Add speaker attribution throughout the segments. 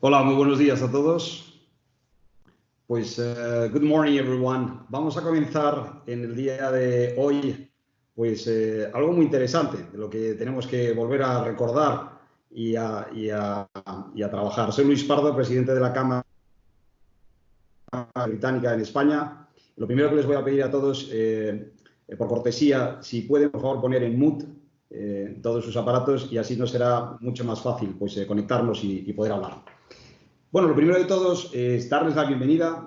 Speaker 1: Hola, muy buenos días a todos. Pues, good morning everyone. Vamos a comenzar en el día de hoy, pues algo muy interesante, de lo que tenemos que volver a recordar y a trabajar. Soy Luis Pardo, presidente de la Cámara Británica en España. Lo primero que les voy a pedir a todos, por cortesía, si pueden, por favor, poner en mute todos sus aparatos y así nos será mucho más fácil pues, conectarnos y poder hablar. Bueno, lo primero de todos es darles la bienvenida,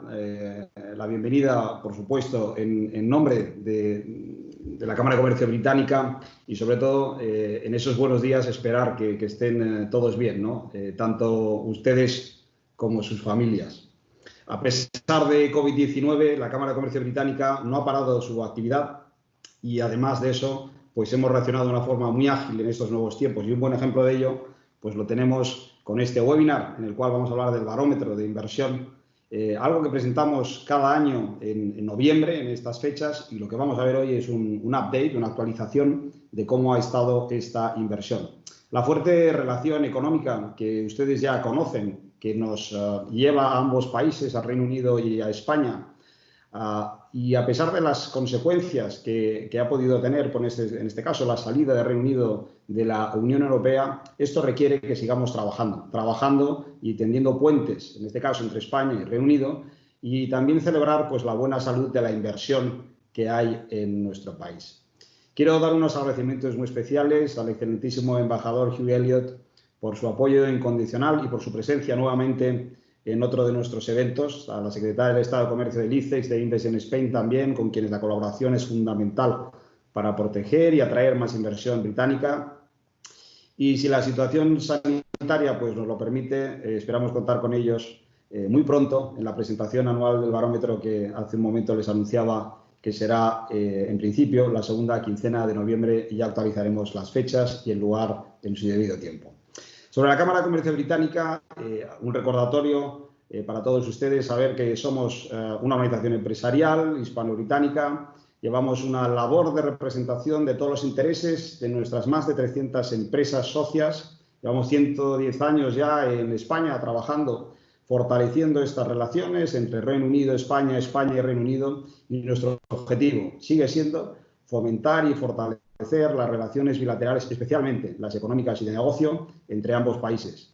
Speaker 1: por supuesto, en nombre de la Cámara de Comercio Británica y, sobre todo, en esos buenos días esperar que estén todos bien, ¿no? Tanto ustedes como sus familias. A pesar de COVID-19, la Cámara de Comercio Británica no ha parado su actividad y, además de eso, pues hemos reaccionado de una forma muy ágil en estos nuevos tiempos. Y un buen ejemplo de ello pues lo tenemos con este webinar en el cual vamos a hablar del barómetro de inversión, algo que presentamos cada año en noviembre, en estas fechas, y lo que vamos a ver hoy es un update, una actualización de cómo ha estado esta inversión. La fuerte relación económica que ustedes ya conocen, que nos lleva a ambos países, al Reino Unido y a España, y a pesar de las consecuencias que ha podido tener, en este caso, la salida del Reino Unido de la Unión Europea, esto requiere que sigamos trabajando y tendiendo puentes, en este caso, entre España y Reino Unido, y también celebrar pues, la buena salud de la inversión que hay en nuestro país. Quiero dar unos agradecimientos muy especiales al excelentísimo embajador Hugh Elliott por su apoyo incondicional y por su presencia nuevamente en otro de nuestros eventos, a la secretaria del Estado de Comercio del ICEX, de Invest in Spain también, con quienes la colaboración es fundamental para proteger y atraer más inversión británica. Y si la situación sanitaria pues, nos lo permite, esperamos contar con ellos muy pronto en la presentación anual del barómetro que hace un momento les anunciaba que será, en principio, la segunda quincena de noviembre y ya actualizaremos las fechas y el lugar en su debido tiempo. Sobre la Cámara de Comercio Británica, un recordatorio para todos ustedes, saber que somos una organización empresarial hispano-británica, llevamos una labor de representación de todos los intereses de nuestras más de 300 empresas socias, llevamos 110 años ya en España trabajando, fortaleciendo estas relaciones entre Reino Unido, España y Reino Unido, y nuestro objetivo sigue siendo fomentar y fortalecer las relaciones bilaterales, especialmente las económicas y de negocio, entre ambos países.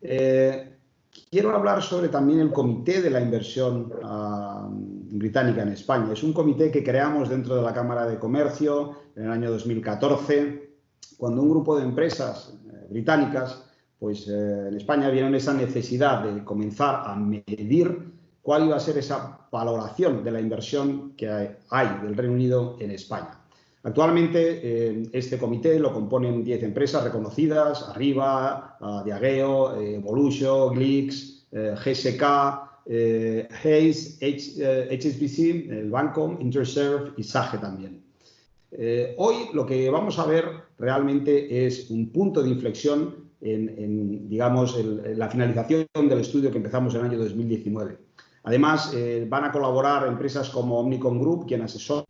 Speaker 1: Quiero hablar sobre también el Comité de la Inversión Británica en España. Es un comité que creamos dentro de la Cámara de Comercio en el año 2014, cuando un grupo de empresas británicas pues, en España vieron esa necesidad de comenzar a medir cuál iba a ser esa valoración de la inversión que hay del Reino Unido en España. Actualmente este comité lo componen 10 empresas reconocidas: Arriba, Diageo, Evolution, Glix, GSK, Hayes, HSBC, el Banco, Interserve y SAGE también. Hoy lo que vamos a ver realmente es un punto de inflexión en la finalización del estudio que empezamos en el año 2019. Además, van a colaborar empresas como Omnicom Group, quien asesora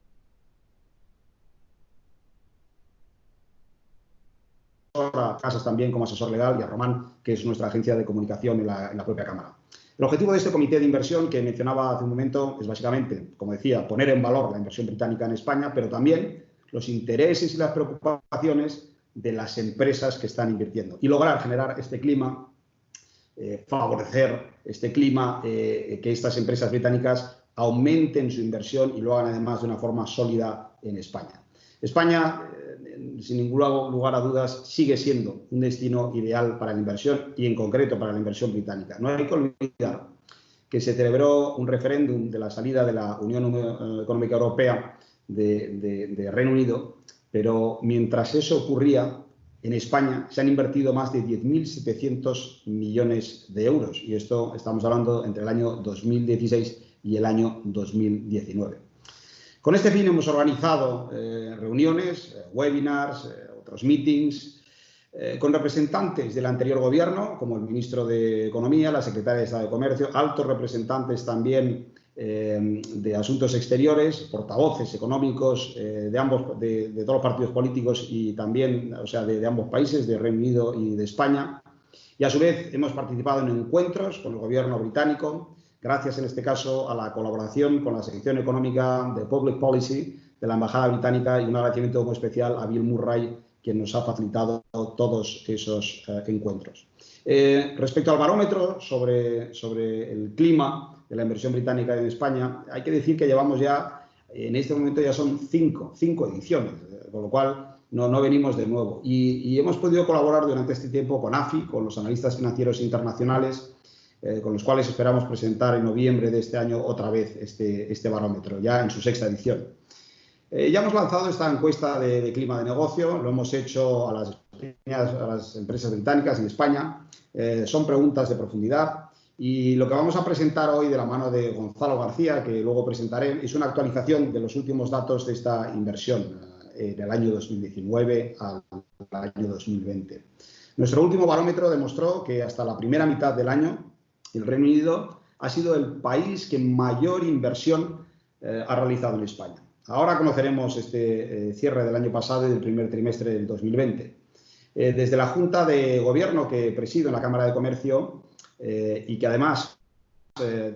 Speaker 1: Casas también como asesor legal, y a Román, que es nuestra agencia de comunicación en la propia Cámara. El objetivo de este comité de inversión que mencionaba hace un momento es básicamente, como decía, poner en valor la inversión británica en España, pero también los intereses y las preocupaciones de las empresas que están invirtiendo y lograr generar este clima, favorecer este clima, que estas empresas británicas aumenten su inversión y lo hagan además de una forma sólida en España. España, sin ningún lugar a dudas, sigue siendo un destino ideal para la inversión y en concreto para la inversión británica. No hay que olvidar que se celebró un referéndum de la salida de la Unión Económica Europea de Reino Unido, pero mientras eso ocurría, en España se han invertido más de 10.700 millones de euros, y esto estamos hablando entre el año 2016 y el año 2019. Con este fin hemos organizado reuniones, webinars, otros meetings con representantes del anterior gobierno, como el ministro de Economía, la secretaria de Estado de Comercio, altos representantes también de Asuntos Exteriores, portavoces económicos de todos los partidos políticos y también, o sea, de ambos países, de Reino Unido y de España. Y a su vez hemos participado en encuentros con el gobierno británico, gracias en este caso a la colaboración con la sección económica de Public Policy de la Embajada Británica, y un agradecimiento muy especial a Bill Murray, quien nos ha facilitado todos esos encuentros. Respecto al barómetro sobre el clima de la inversión británica en España, hay que decir que llevamos ya, en este momento ya son cinco ediciones, con lo cual no venimos de nuevo. Y hemos podido colaborar durante este tiempo con AFI, con los analistas financieros internacionales, con los cuales esperamos presentar en noviembre de este año otra vez este barómetro, ya en su 6ª edición. Ya hemos lanzado esta encuesta de clima de negocio, lo hemos hecho a las empresas británicas en España. Son preguntas de profundidad, y lo que vamos a presentar hoy de la mano de Gonzalo García, que luego presentaré, es una actualización de los últimos datos de esta inversión del año 2019 al año 2020. Nuestro último barómetro demostró que hasta la primera mitad del año el Reino Unido ha sido el país que mayor inversión ha realizado en España. Ahora conoceremos este cierre del año pasado y del primer trimestre del 2020. Desde la Junta de Gobierno que presido en la Cámara de Comercio, y que además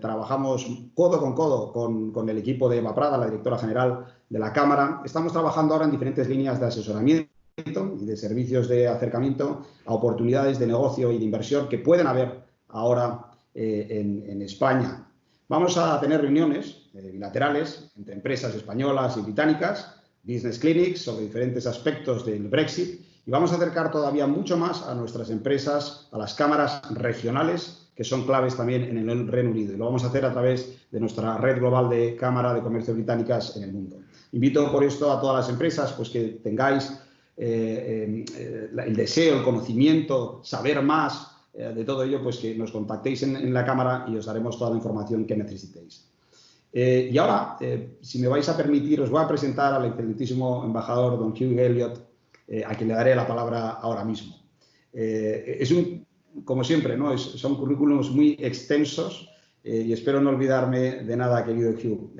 Speaker 1: trabajamos codo con codo con el equipo de Eva Prada, la directora general de la Cámara, estamos trabajando ahora en diferentes líneas de asesoramiento y de servicios de acercamiento a oportunidades de negocio y de inversión que pueden haber ahora en España. Vamos a tener reuniones bilaterales entre empresas españolas y británicas, business clinics sobre diferentes aspectos del Brexit, y vamos a acercar todavía mucho más a nuestras empresas, a las cámaras regionales, que son claves también en el Reino Unido. Y lo vamos a hacer a través de nuestra red global de Cámara de Comercio británicas en el mundo. Invito por esto a todas las empresas pues, que tengáis el deseo, el conocimiento, saber más de todo ello, pues que nos contactéis en la Cámara y os daremos toda la información que necesitéis. Y ahora, si me vais a permitir, os voy a presentar al excelentísimo embajador don Hugh Elliott, a quien le daré la palabra ahora mismo. Como siempre, ¿no? Son currículums muy extensos, y espero no olvidarme de nada, querido Hugh.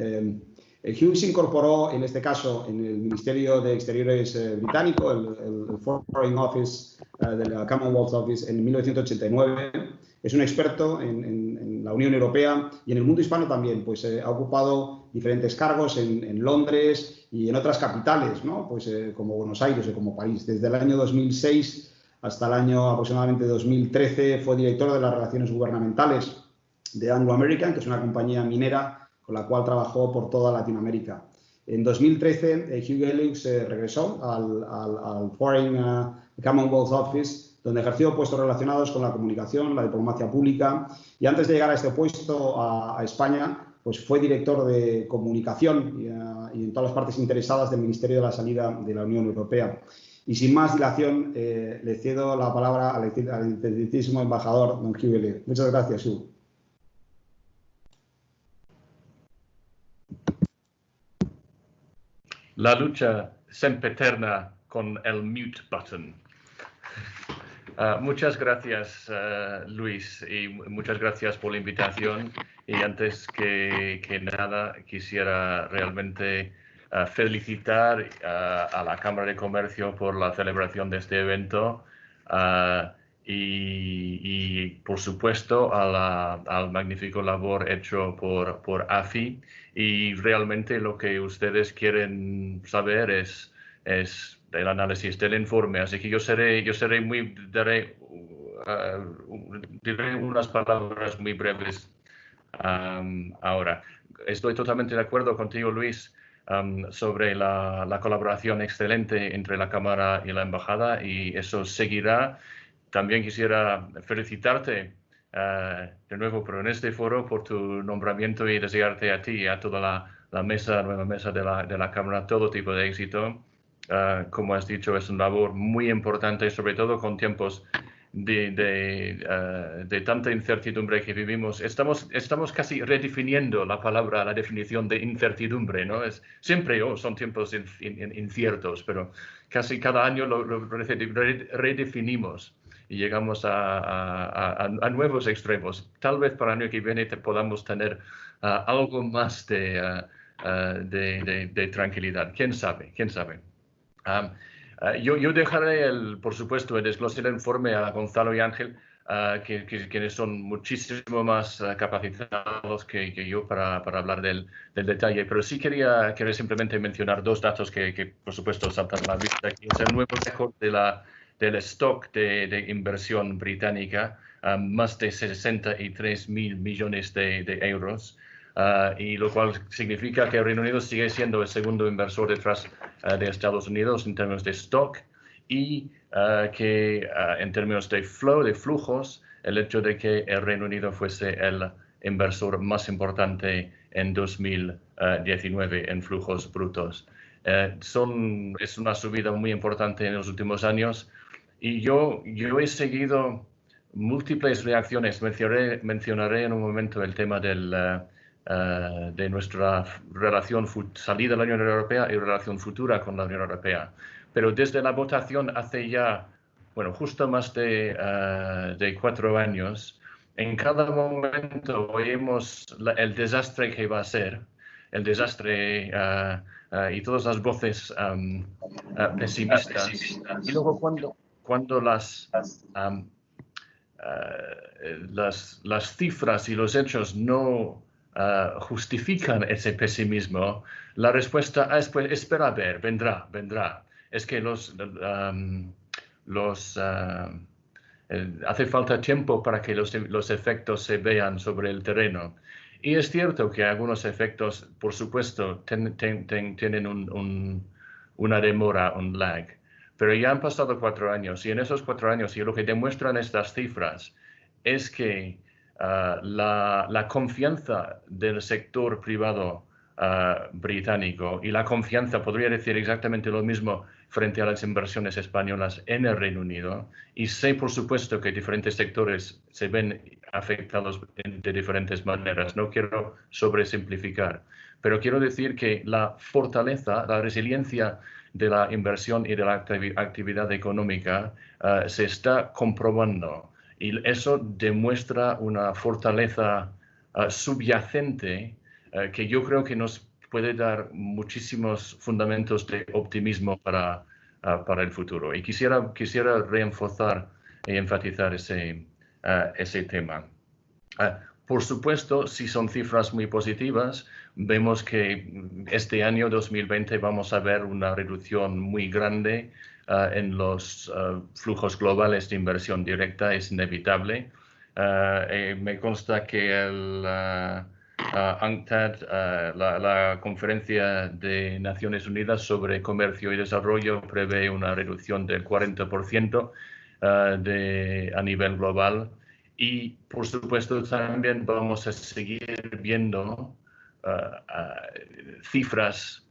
Speaker 1: Hugh se incorporó, en este caso, en el Ministerio de Exteriores británico, el Foreign Office del Commonwealth Office, en 1989. Es un experto en la Unión Europea y en el mundo hispano también, pues ha ocupado diferentes cargos en Londres y en otras capitales, ¿no? Pues, como Buenos Aires o como París. Desde el año 2006 hasta el año aproximadamente 2013 fue director de las relaciones gubernamentales de Anglo American, que es una compañía minera con la cual trabajó por toda Latinoamérica. En 2013, Hugh Elliott regresó al Foreign Commonwealth Office, donde ejerció puestos relacionados con la comunicación, la diplomacia pública, y antes de llegar a este puesto a España, pues fue director de comunicación y en todas las partes interesadas del Ministerio de la Salida de la Unión Europea. Y sin más dilación, le cedo la palabra al excelentísimo embajador, don Hugh Elliott. Muchas gracias, Hugh.
Speaker 2: La lucha sempiterna con el mute button. Muchas gracias, Luis, y muchas gracias por la invitación. Y antes que nada, quisiera realmente felicitar a la Cámara de Comercio por la celebración de este evento y por supuesto, al magnífico labor hecho por AFI. Y realmente lo que ustedes quieren saber es el análisis del informe. Así que diré unas palabras muy breves ahora. Estoy totalmente de acuerdo contigo, Luis, sobre la colaboración excelente entre la Cámara y la Embajada, y eso seguirá. También quisiera felicitarte de nuevo, pero en este foro, por tu nombramiento, y desearte a ti y a toda la nueva mesa de la Cámara todo tipo de éxito. Como has dicho, es una labor muy importante, sobre todo con tiempos de tanta incertidumbre que vivimos. Estamos casi redefiniendo la definición de incertidumbre, ¿no? Siempre son tiempos inciertos, pero casi cada año lo redefinimos y llegamos a nuevos extremos. Tal vez para el año que viene podamos tener algo más de tranquilidad. ¿Quién sabe? Yo dejaré, por supuesto, el desglose del informe a Gonzalo y Ángel, quienes son muchísimo más capacitados que yo para hablar del detalle. Pero sí quería simplemente mencionar dos datos que por supuesto, saltan a la vista, que es el nuevo récord del stock de inversión británica, más de 63.000 millones de euros. Y lo cual significa que el Reino Unido sigue siendo el segundo inversor detrás de Estados Unidos en términos de stock y que en términos de flow, de flujos, el hecho de que el Reino Unido fuese el inversor más importante en 2019 en flujos brutos. Es una subida muy importante en los últimos años y yo he seguido múltiples reacciones. Mencionaré en un momento el tema de nuestra relación salida de la Unión Europea y relación futura con la Unión Europea. Pero desde la votación hace ya, justo más de 4 años, en cada momento oímos el desastre que va a ser, el desastre y todas las voces pesimistas. Y luego cuando las cifras y los hechos no justifican ese pesimismo, la respuesta es, pues, espera a ver, vendrá. Es que hace falta tiempo para que los efectos se vean sobre el terreno. Y es cierto que algunos efectos, por supuesto, tienen una demora, un lag. Pero ya han pasado 4 años y en esos 4 años, y lo que demuestran estas cifras es que la confianza del sector privado británico y la confianza, podría decir exactamente lo mismo frente a las inversiones españolas en el Reino Unido. Y sé, por supuesto, que diferentes sectores se ven afectados de diferentes maneras. No quiero sobresimplificar, pero quiero decir que la fortaleza, la resiliencia de la inversión y de la actividad económica se está comprobando. Y eso demuestra una fortaleza subyacente que yo creo que nos puede dar muchísimos fundamentos de optimismo para el futuro. Y quisiera reenforzar y enfatizar ese tema. Por supuesto, si son cifras muy positivas, vemos que este año 2020 vamos a ver una reducción muy grande en los flujos globales de inversión directa, es inevitable. Me consta que el UNCTAD, la Conferencia de Naciones Unidas sobre Comercio y Desarrollo, prevé una reducción del 40% a nivel global. Y, por supuesto, también vamos a seguir viendo cifras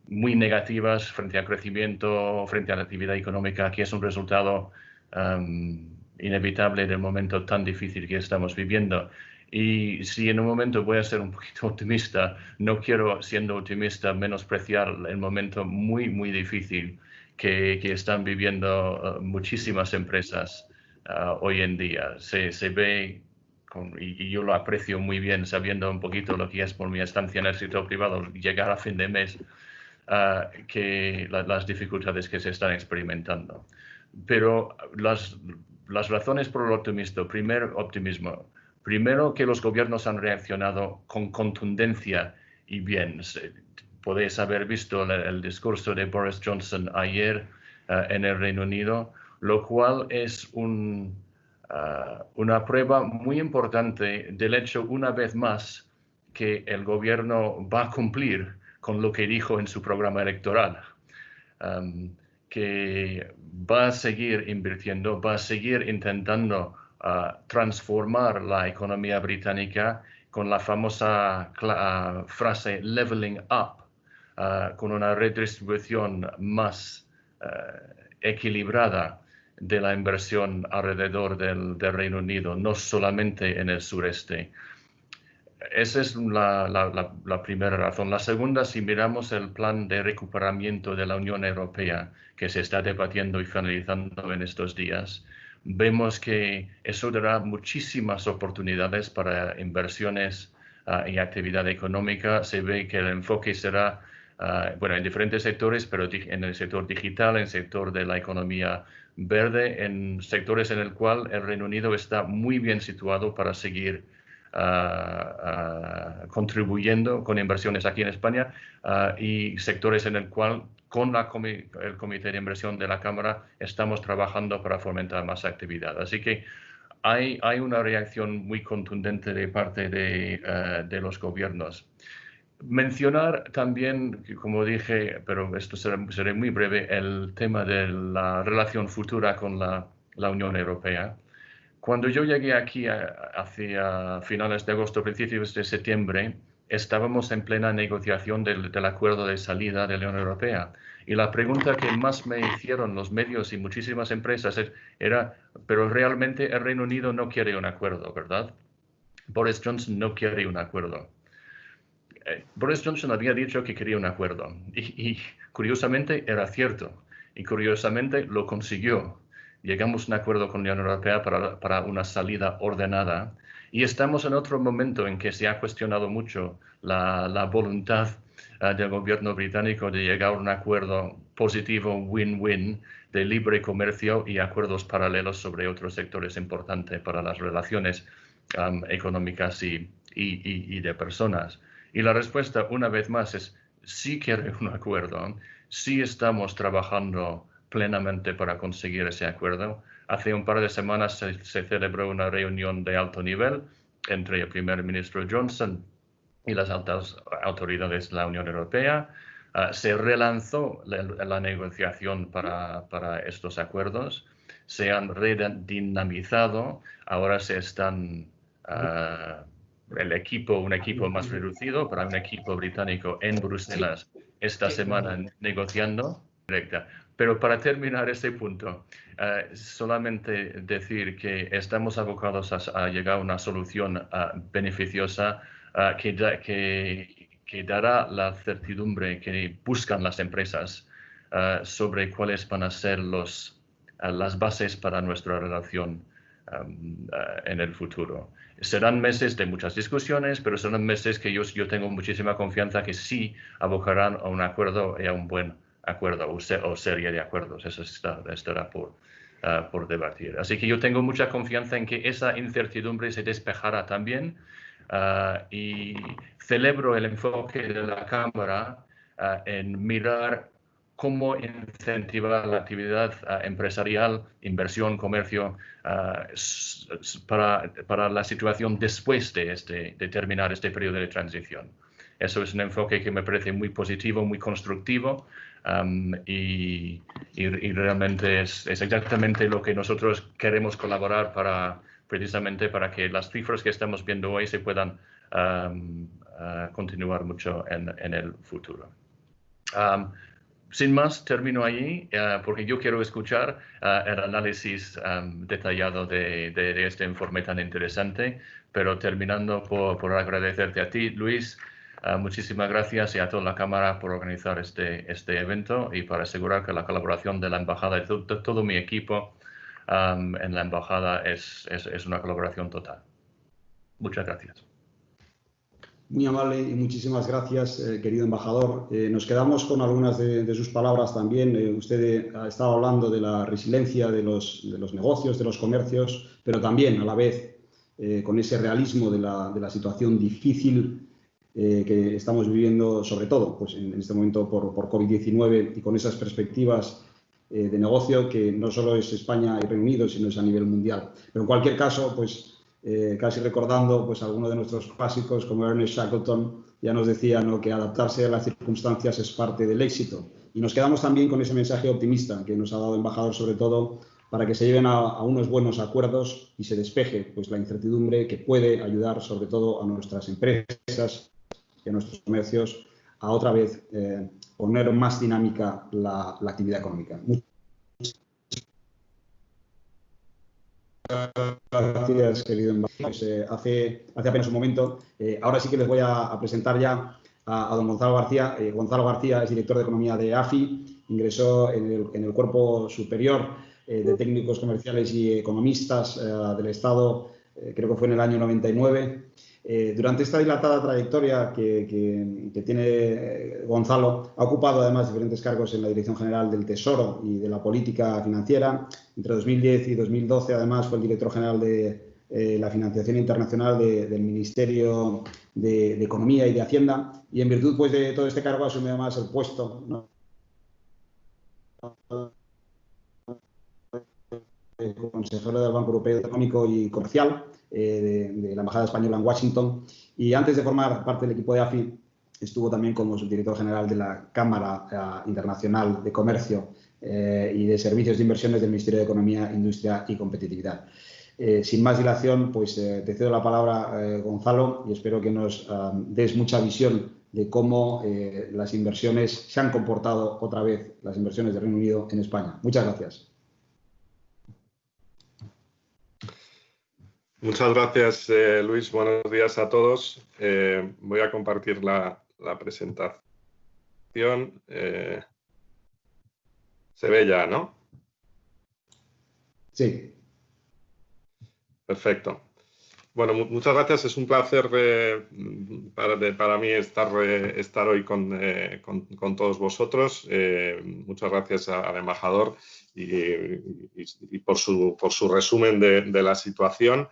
Speaker 2: muy negativas frente al crecimiento, frente a la actividad económica, que es un resultado inevitable del momento tan difícil que estamos viviendo. Y si en un momento voy a ser un poquito optimista, no quiero, siendo optimista, menospreciar el momento muy, muy difícil que están viviendo muchísimas empresas hoy en día. Se ve, y yo lo aprecio muy bien, sabiendo un poquito lo que es por mi estancia en el sector privado, llegar a fin de mes, que las dificultades que se están experimentando. Pero las razones por el optimismo. Primero, que los gobiernos han reaccionado con contundencia y bien. Podéis haber visto el discurso de Boris Johnson ayer en el Reino Unido, lo cual es una prueba muy importante del hecho, una vez más, que el gobierno va a cumplir con lo que dijo en su programa electoral, que va a seguir invirtiendo, va a seguir intentando transformar la economía británica con la famosa frase leveling up, con una redistribución más equilibrada de la inversión alrededor del Reino Unido, no solamente en el sureste. Esa es la primera razón. La segunda, si miramos el plan de recuperamiento de la Unión Europea que se está debatiendo y finalizando en estos días, vemos que eso dará muchísimas oportunidades para inversiones y actividad económica. Se ve que el enfoque será bueno, en diferentes sectores, pero en el sector digital, en el sector de la economía verde, en sectores en el cual el Reino Unido está muy bien situado para seguir contribuyendo con inversiones aquí en España, y sectores en el cual con el Comité de Inversión de la Cámara estamos trabajando para fomentar más actividad. Así que hay una reacción muy contundente de parte de los gobiernos. Mencionar también, como dije, pero esto será muy breve, el tema de la relación futura con la Unión Europea. Cuando yo llegué aquí hacia finales de agosto, principios de septiembre, estábamos en plena negociación del acuerdo de salida de la Unión Europea. Y la pregunta que más me hicieron los medios y muchísimas empresas era, pero realmente el Reino Unido no quiere un acuerdo, ¿verdad? Boris Johnson no quiere un acuerdo. Boris Johnson había dicho que quería un acuerdo y curiosamente era cierto y curiosamente lo consiguió. Llegamos a un acuerdo con la Unión Europea para una salida ordenada y estamos en otro momento en que se ha cuestionado mucho la voluntad del gobierno británico de llegar a un acuerdo positivo, win-win, de libre comercio y acuerdos paralelos sobre otros sectores importantes para las relaciones económicas y de personas. Y la respuesta, una vez más, es sí quiere un acuerdo, sí estamos trabajando plenamente para conseguir ese acuerdo. Hace un par de semanas se celebró una reunión de alto nivel entre el primer ministro Johnson y las altas autoridades de la Unión Europea. Se relanzó la negociación para estos acuerdos, se han redinamizado, ahora se están... un equipo más reducido para un equipo británico en Bruselas esta semana negociando directa. Pero para terminar este punto, solamente decir que estamos abocados a llegar a una solución beneficiosa que dará la certidumbre que buscan las empresas sobre cuáles van a ser las bases para nuestra relación en el futuro. Serán meses de muchas discusiones, pero serán meses que yo tengo muchísima confianza que sí abocarán a un acuerdo y a un buen acuerdo o serie de acuerdos. Eso estará por debatir. Así que yo tengo mucha confianza en que esa incertidumbre se despejará también y celebro el enfoque de la Cámara en mirar cómo incentivar la actividad empresarial, inversión, comercio, para la situación después de terminar este periodo de transición. Eso es un enfoque que me parece muy positivo, muy constructivo y realmente es exactamente lo que nosotros queremos colaborar precisamente para que las cifras que estamos viendo hoy se puedan continuar mucho en el futuro. Sin más, termino allí porque yo quiero escuchar el análisis detallado de este informe tan interesante, pero terminando por agradecerte a ti, Luis, muchísimas gracias y a toda la Cámara por organizar este evento y para asegurar que la colaboración de la Embajada y de todo mi equipo en la Embajada es una colaboración total. Muchas gracias.
Speaker 1: Muy amable y muchísimas gracias, querido embajador. Nos quedamos con algunas de sus palabras también. Usted ha estado hablando de la resiliencia de los negocios, de los comercios, pero también a la vez con ese realismo de la situación difícil que estamos viviendo, sobre todo pues, en este momento por COVID-19 y con esas perspectivas de negocio que no solo es España y Reino Unido, sino es a nivel mundial. Pero en cualquier caso, pues casi recordando pues algunos de nuestros clásicos como Ernest Shackleton ya nos decía, ¿no?, que adaptarse a las circunstancias es parte del éxito. Y nos quedamos también con ese mensaje optimista que nos ha dado el embajador, sobre todo para que se lleven a unos buenos acuerdos y se despeje pues la incertidumbre que puede ayudar sobre todo a nuestras empresas y a nuestros comercios a otra vez poner más dinámica la actividad económica. Gracias, querido embajador. Hace apenas un momento, ahora sí que les voy a presentar ya a don Gonzalo García. Gonzalo García es director de Economía de AFI, ingresó en el Cuerpo Superior de Técnicos Comerciales y Economistas del Estado, creo que fue en el año 99. Durante esta dilatada trayectoria que tiene Gonzalo, ha ocupado además diferentes cargos en la Dirección General del Tesoro y de la Política Financiera. Entre 2010 y 2012, además, fue el director general de la financiación internacional del Ministerio de Economía y de Hacienda. Y en virtud, pues, de todo este cargo, asume además el puesto, ¿no?, consejero del Banco Europeo Económico y Comercial de la Embajada Española en Washington, y antes de formar parte del equipo de AFI estuvo también como subdirector general de la Cámara Internacional de Comercio y de Servicios de Inversiones del Ministerio de Economía, Industria y Competitividad. Sin más dilación, pues te cedo la palabra, Gonzalo, y espero que nos des mucha visión de cómo las inversiones se han comportado otra vez, las inversiones del Reino Unido en España. Muchas gracias.
Speaker 3: Muchas gracias, Luis. Buenos días a todos. Voy a compartir la presentación. Se ve ya, ¿no?
Speaker 1: Sí.
Speaker 3: Perfecto. Bueno, muchas gracias. Es un placer para mí estar hoy con todos vosotros. Muchas gracias al embajador y por su resumen de la situación.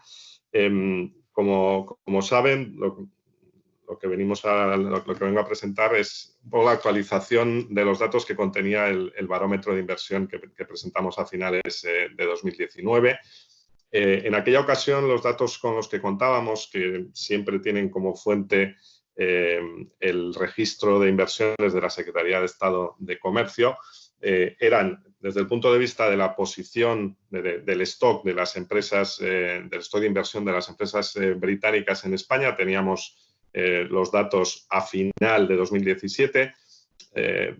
Speaker 3: Como saben, lo que vengo a presentar es un poco la actualización de los datos que contenía el barómetro de inversión que presentamos a finales de 2019. En aquella ocasión, los datos con los que contábamos, que siempre tienen como fuente el registro de inversiones de la Secretaría de Estado de Comercio, eran, desde el punto de vista de la posición del stock de las empresas, del stock de inversión de las empresas británicas en España, teníamos los datos a final de 2017.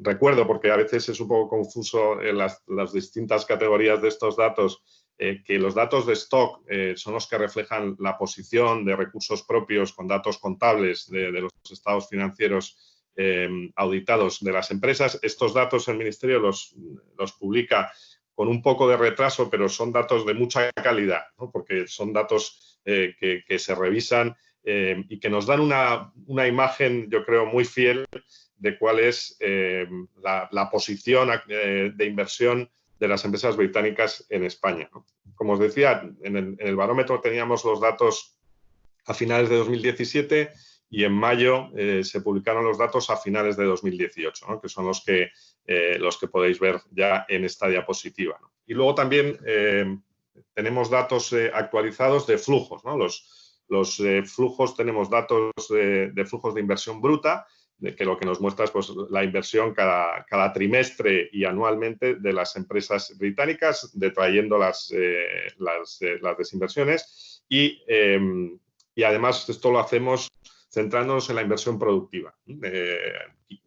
Speaker 3: Recuerdo, porque a veces es un poco confuso en las distintas categorías de estos datos, que los datos de stock son los que reflejan la posición de recursos propios con datos contables de los estados financieros auditados de las empresas. Estos datos el Ministerio los publica con un poco de retraso, pero son datos de mucha calidad, ¿no?, porque son datos que se revisan y que nos dan una imagen, yo creo, muy fiel de cuál es la posición de inversión de las empresas británicas en España, ¿no? Como os decía, en el barómetro teníamos los datos a finales de 2017 y en mayo se publicaron los datos a finales de 2018, ¿no?, que son los que podéis ver ya en esta diapositiva, ¿no? Y luego también tenemos datos actualizados de flujos, ¿no? Los flujos, tenemos datos de flujos de inversión bruta, que lo que nos muestra es, pues, la inversión cada trimestre y anualmente de las empresas británicas, detrayendo las desinversiones y además esto lo hacemos centrándonos en la inversión productiva.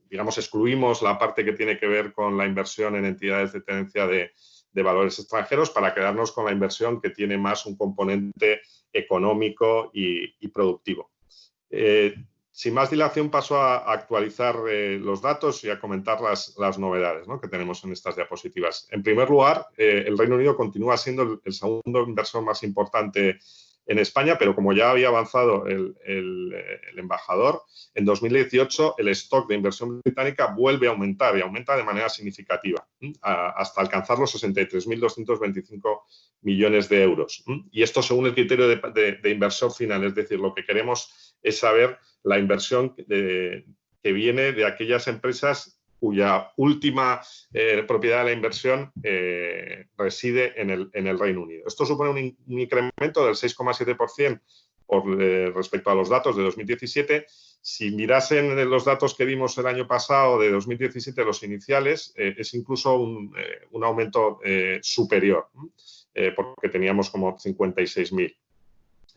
Speaker 3: Digamos, excluimos la parte que tiene que ver con la inversión en entidades de tenencia de valores extranjeros para quedarnos con la inversión que tiene más un componente económico y productivo. Sin más dilación, paso a actualizar los datos y a comentar las novedades, ¿no?, que tenemos en estas diapositivas. En primer lugar, el Reino Unido continúa siendo el segundo inversor más importante en España, pero como ya había avanzado el embajador, en 2018 el stock de inversión británica vuelve a aumentar y aumenta de manera significativa, hasta alcanzar los 63.225 millones de euros. Y esto según el criterio de inversor final, es decir, lo que queremos es saber la inversión que viene de aquellas empresas cuya última propiedad de la inversión reside en el Reino Unido. Esto supone un incremento del 6,7% respecto a los datos de 2017. Si mirasen los datos que vimos el año pasado, de 2017, los iniciales, es incluso un aumento superior, porque teníamos como 56.000.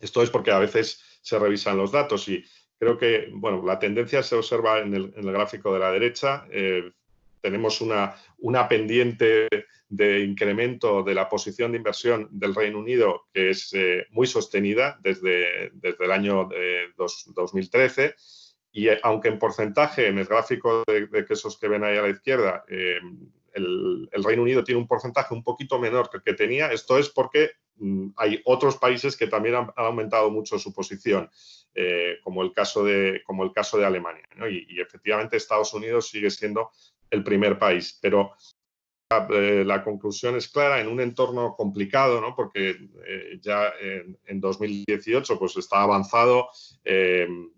Speaker 3: Esto es porque a veces se revisan los datos y creo que, bueno, la tendencia se observa en el gráfico de la derecha. Tenemos una pendiente de incremento de la posición de inversión del Reino Unido que es muy sostenida desde el año 2013. Y aunque en porcentaje, en el gráfico de esos que ven ahí a la izquierda, el Reino Unido tiene un porcentaje un poquito menor que el que tenía, esto es porque hay otros países que también han aumentado mucho su posición, como el caso de Alemania, ¿no? Y efectivamente Estados Unidos sigue siendo el primer país, pero la conclusión es clara en un entorno complicado, ¿no? Porque ya en 2018 pues está avanzado,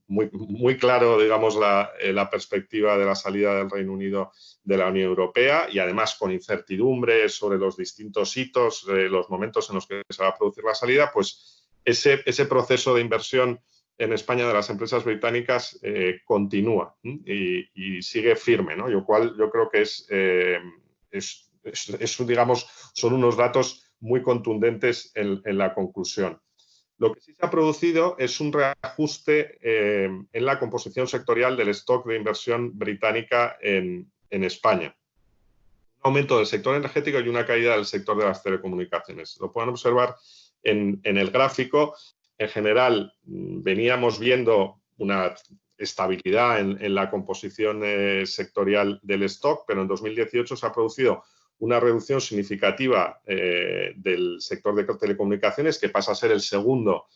Speaker 3: muy claro, digamos, la perspectiva de la salida del Reino Unido de la Unión Europea, y además con incertidumbre sobre los distintos hitos, los momentos en los que se va a producir la salida, pues ese proceso de inversión en España de las empresas británicas continúa y sigue firme, ¿no? Lo cual yo creo que digamos, son unos datos muy contundentes en la conclusión. Lo que sí se ha producido es un reajuste en la composición sectorial del stock de inversión británica en España. Un aumento del sector energético y una caída del sector de las telecomunicaciones. Lo pueden observar en el gráfico. En general, veníamos viendo una estabilidad en la composición sectorial del stock, pero en 2018 se ha producido una reducción significativa del sector de telecomunicaciones, que pasa a ser el segundo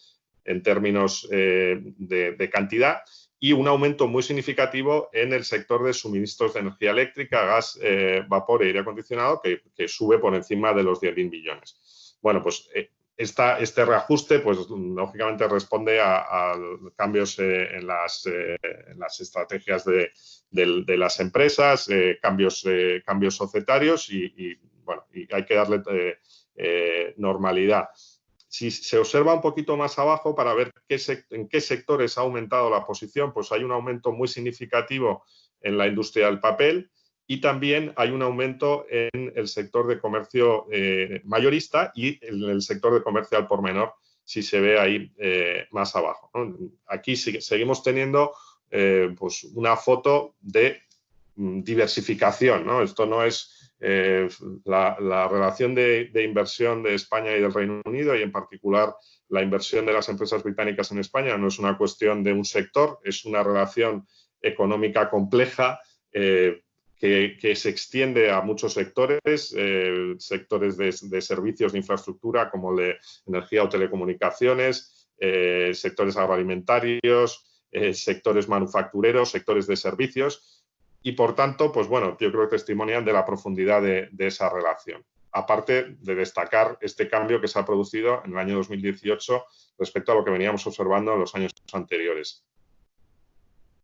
Speaker 3: en términos de cantidad, y un aumento muy significativo en el sector de suministros de energía eléctrica, gas, vapor e aire acondicionado, que sube por encima de los 10.000 millones. Bueno, pues este reajuste, pues lógicamente responde a cambios en las estrategias de las empresas, cambios societarios y hay que darle normalidad. Si se observa un poquito más abajo para ver en qué sectores ha aumentado la posición, pues hay un aumento muy significativo en la industria del papel, y también hay un aumento en el sector de comercio mayorista y en el sector de comercio al por menor, si se ve ahí más abajo, ¿no? Aquí seguimos teniendo pues una foto de diversificación, ¿no? Esto no es la relación de inversión de España y del Reino Unido, y en particular la inversión de las empresas británicas en España, no es una cuestión de un sector, es una relación económica compleja que se extiende a muchos sectores, sectores de servicios de infraestructura como de energía o telecomunicaciones, sectores agroalimentarios, sectores manufactureros, sectores de servicios. Y, por tanto, pues bueno, yo creo que testimonian de la profundidad de esa relación. Aparte de destacar este cambio que se ha producido en el año 2018 respecto a lo que veníamos observando en los años anteriores.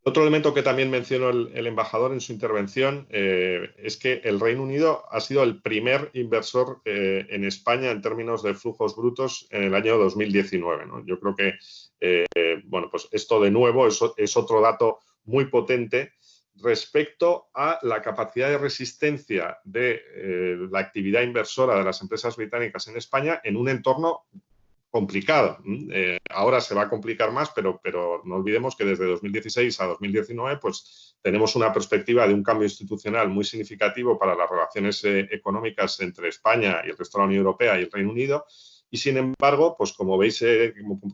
Speaker 3: Otro elemento que también mencionó el embajador en su intervención es que el Reino Unido ha sido el primer inversor en España en términos de flujos brutos en el año 2019, ¿no? Yo creo que, bueno, pues esto de nuevo es otro dato muy potente respecto a la capacidad de resistencia de la actividad inversora de las empresas británicas en España en un entorno complicado. Ahora se va a complicar más, pero no olvidemos que desde 2016 a 2019 pues, tenemos una perspectiva de un cambio institucional muy significativo para las relaciones económicas entre España y el resto de la Unión Europea y el Reino Unido. Y, sin embargo, pues como veis,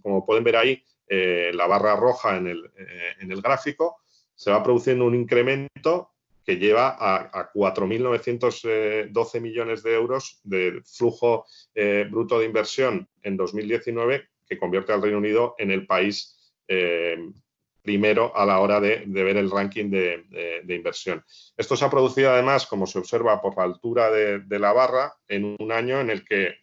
Speaker 3: como pueden ver ahí, la barra roja en el gráfico, se va produciendo un incremento que lleva a 4.912 millones de euros de flujo bruto de inversión en 2019, que convierte al Reino Unido en el país primero a la hora de ver el ranking de inversión. Esto se ha producido, además, como se observa por la altura de la barra, en un año en el que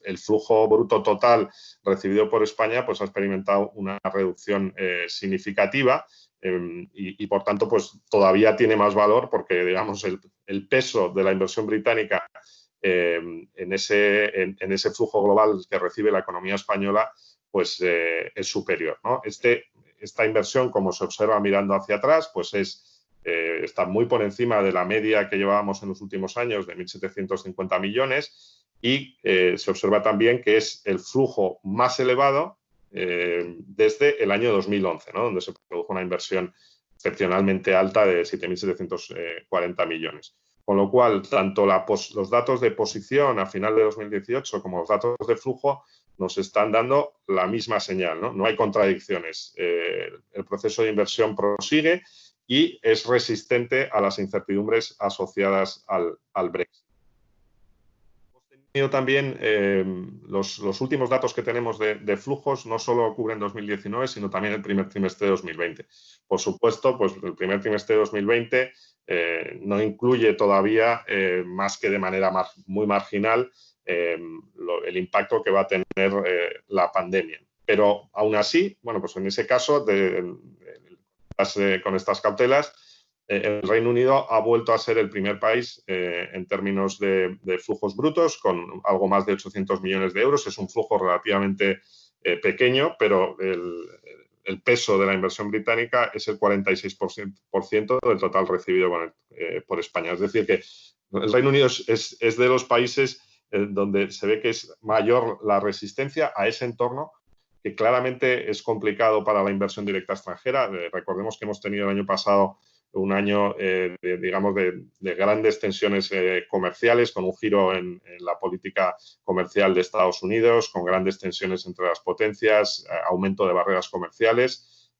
Speaker 3: el flujo bruto total recibido por España pues, ha experimentado una reducción significativa. Y por tanto, pues todavía tiene más valor porque, digamos, el peso de la inversión británica en ese flujo global que recibe la economía española, pues es superior, ¿no? Esta inversión, como se observa mirando hacia atrás, pues está muy por encima de la media que llevábamos en los últimos años de 1.750 millones y se observa también que es el flujo más elevado desde el año 2011, ¿no? Donde se produjo una inversión excepcionalmente alta de 7.740 millones. Con lo cual, tanto los datos de posición a final de 2018 como los datos de flujo nos están dando la misma señal, ¿no? No hay contradicciones. El proceso de inversión prosigue y es resistente a las incertidumbres asociadas al Brexit. también los últimos datos que tenemos de flujos no solo cubren 2019, sino también el primer trimestre de 2020. Por supuesto, pues el primer trimestre de 2020 no incluye todavía, más que de manera muy marginal, el impacto que va a tener la pandemia. Pero aún así, bueno, pues en ese caso, con estas cautelas, el Reino Unido ha vuelto a ser el primer país en términos de flujos brutos, con algo más de 800 millones de euros. Es un flujo relativamente pequeño, pero el peso de la inversión británica es el 46% del total recibido por España. Es decir, que el Reino Unido es de los países donde se ve que es mayor la resistencia a ese entorno, que claramente es complicado para la inversión directa extranjera. Recordemos que hemos tenido el año pasado un año, digamos, de grandes tensiones comerciales, con un giro en la política comercial de Estados Unidos, con grandes tensiones entre las potencias, aumento de barreras comerciales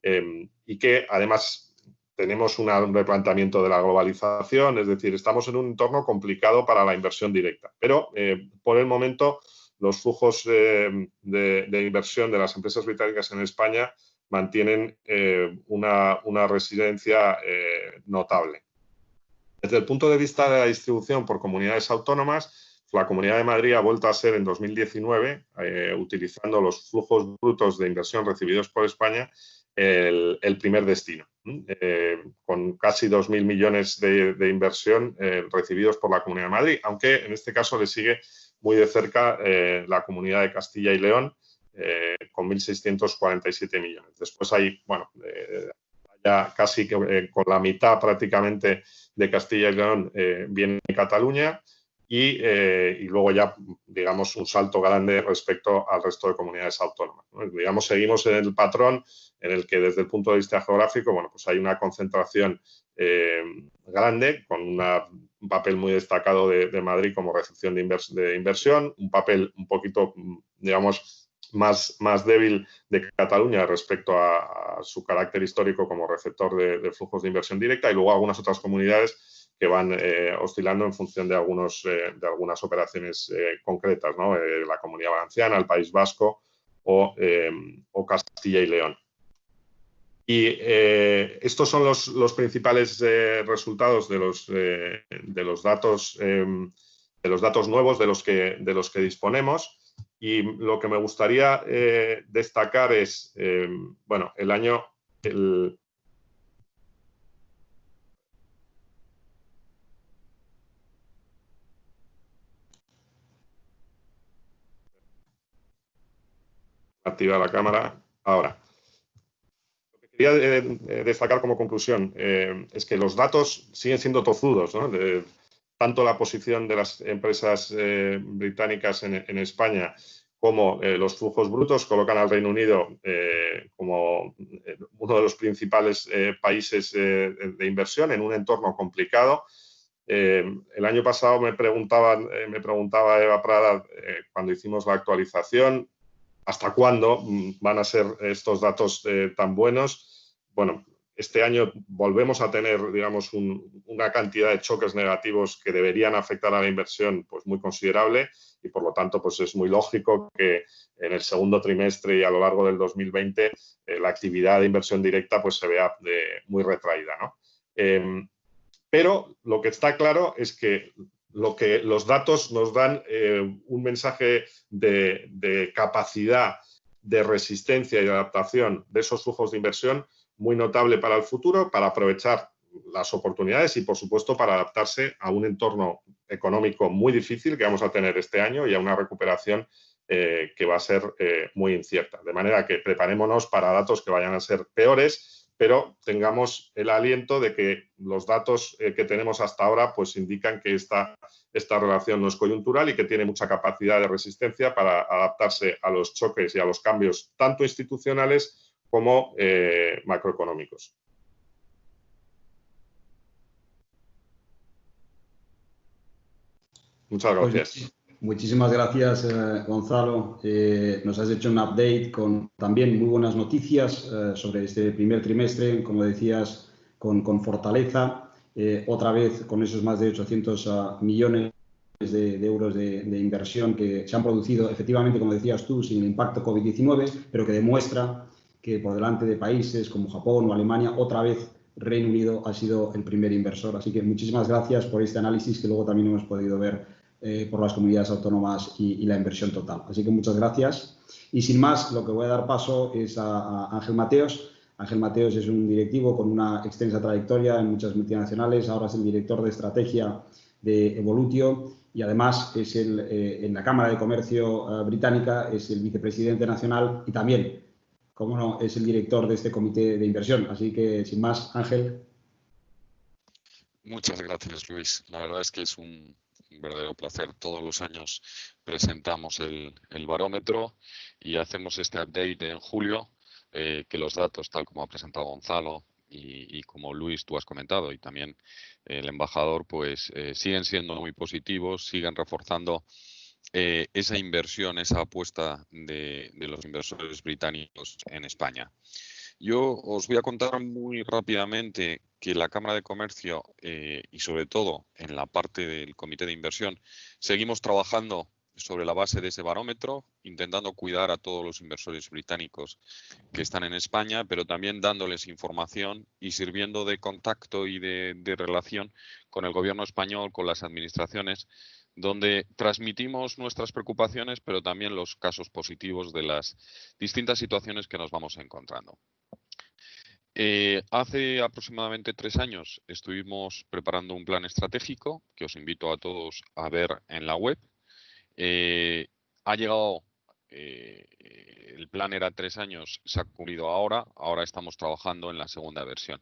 Speaker 3: y que además tenemos un replanteamiento de la globalización, es decir, estamos en un entorno complicado para la inversión directa. Pero por el momento los flujos de inversión de las empresas británicas en España mantienen una residencia notable. Desde el punto de vista de la distribución por comunidades autónomas, la Comunidad de Madrid ha vuelto a ser en 2019, utilizando los flujos brutos de inversión recibidos por España, el primer destino, con casi 2.000 millones de inversión recibidos por la Comunidad de Madrid, aunque en este caso le sigue muy de cerca la Comunidad de Castilla y León, con 1.647 millones. Después hay, bueno, ya casi que con la mitad prácticamente de Castilla y León viene Cataluña y luego ya, digamos, un salto grande respecto al resto de comunidades autónomas, ¿no? Digamos, seguimos en el patrón en el que desde el punto de vista geográfico, bueno, pues hay una concentración grande con un papel muy destacado de Madrid como recepción de inversión, un papel un poquito, digamos, más débil de Cataluña respecto a su carácter histórico como receptor de flujos de inversión directa, y luego algunas otras comunidades que van oscilando en función de algunas operaciones concretas, ¿no? La Comunidad Valenciana, el País Vasco o Castilla y León. Y estos son los principales resultados de los datos nuevos de los que disponemos. Y lo que me gustaría destacar es, bueno, el año... Activa la cámara. Ahora, lo que quería destacar como conclusión es que los datos siguen siendo tozudos, ¿no? Tanto la posición de las empresas británicas en España como los flujos brutos colocan al Reino Unido como uno de los principales países de inversión en un entorno complicado. El año pasado me preguntaba Eva Prada, cuando hicimos la actualización, ¿hasta cuándo van a ser estos datos tan buenos? Bueno, este año volvemos a tener, digamos, una cantidad de choques negativos que deberían afectar a la inversión pues muy considerable, y por lo tanto pues es muy lógico que en el segundo trimestre y a lo largo del 2020 la actividad de inversión directa pues se vea muy retraída, ¿no? Pero lo que está claro es que los datos nos dan un mensaje de capacidad de resistencia y de adaptación de esos flujos de inversión muy notable para el futuro, para aprovechar las oportunidades y, por supuesto, para adaptarse a un entorno económico muy difícil que vamos a tener este año y a una recuperación que va a ser muy incierta. De manera que preparémonos para datos que vayan a ser peores, pero tengamos el aliento de que los datos que tenemos hasta ahora pues indican que esta relación no es coyuntural y que tiene mucha capacidad de resistencia para adaptarse a los choques y a los cambios tanto institucionales como macroeconómicos. Muchas gracias.
Speaker 1: Pues, muchísimas gracias, Gonzalo. Nos has hecho un update con también muy buenas noticias sobre este primer trimestre, como decías, con fortaleza. Otra vez con esos más de 800 millones de euros de inversión que se han producido efectivamente, como decías tú, sin el impacto COVID-19, pero que demuestra que por delante de países como Japón o Alemania, otra vez Reino Unido ha sido el primer inversor. Así que muchísimas gracias por este análisis que luego también hemos podido ver por las comunidades autónomas y la inversión total. Así que muchas gracias. Y sin más, lo que voy a dar paso es a Ángel Mateos. Ángel Mateos es un directivo con una extensa trayectoria en muchas multinacionales. Ahora es el director de estrategia de Evolutio y además es en la Cámara de Comercio británica, es el vicepresidente nacional y también, como no, es el director de este comité de inversión. Así que, sin más, Ángel.
Speaker 4: Muchas gracias, Luis. La verdad es que es un verdadero placer. Todos los años presentamos el barómetro y hacemos este update en julio, que los datos, tal como ha presentado Gonzalo y como Luis tú has comentado y también el embajador, pues siguen siendo muy positivos, siguen reforzando esa inversión, esa apuesta de los inversores británicos en España. Yo os voy a contar muy rápidamente que la Cámara de Comercio y sobre todo en la parte del Comité de Inversión seguimos trabajando sobre la base de ese barómetro, intentando cuidar a todos los inversores británicos que están en España, pero también dándoles información y sirviendo de contacto y de relación con el gobierno español, con las administraciones, donde transmitimos nuestras preocupaciones, pero también los casos positivos de las distintas situaciones que nos vamos encontrando. Hace aproximadamente 3 años estuvimos preparando un plan estratégico que os invito a todos a ver en la web. Ha llegado, el plan era 3 años, se ha cumplido ahora estamos trabajando en la segunda versión.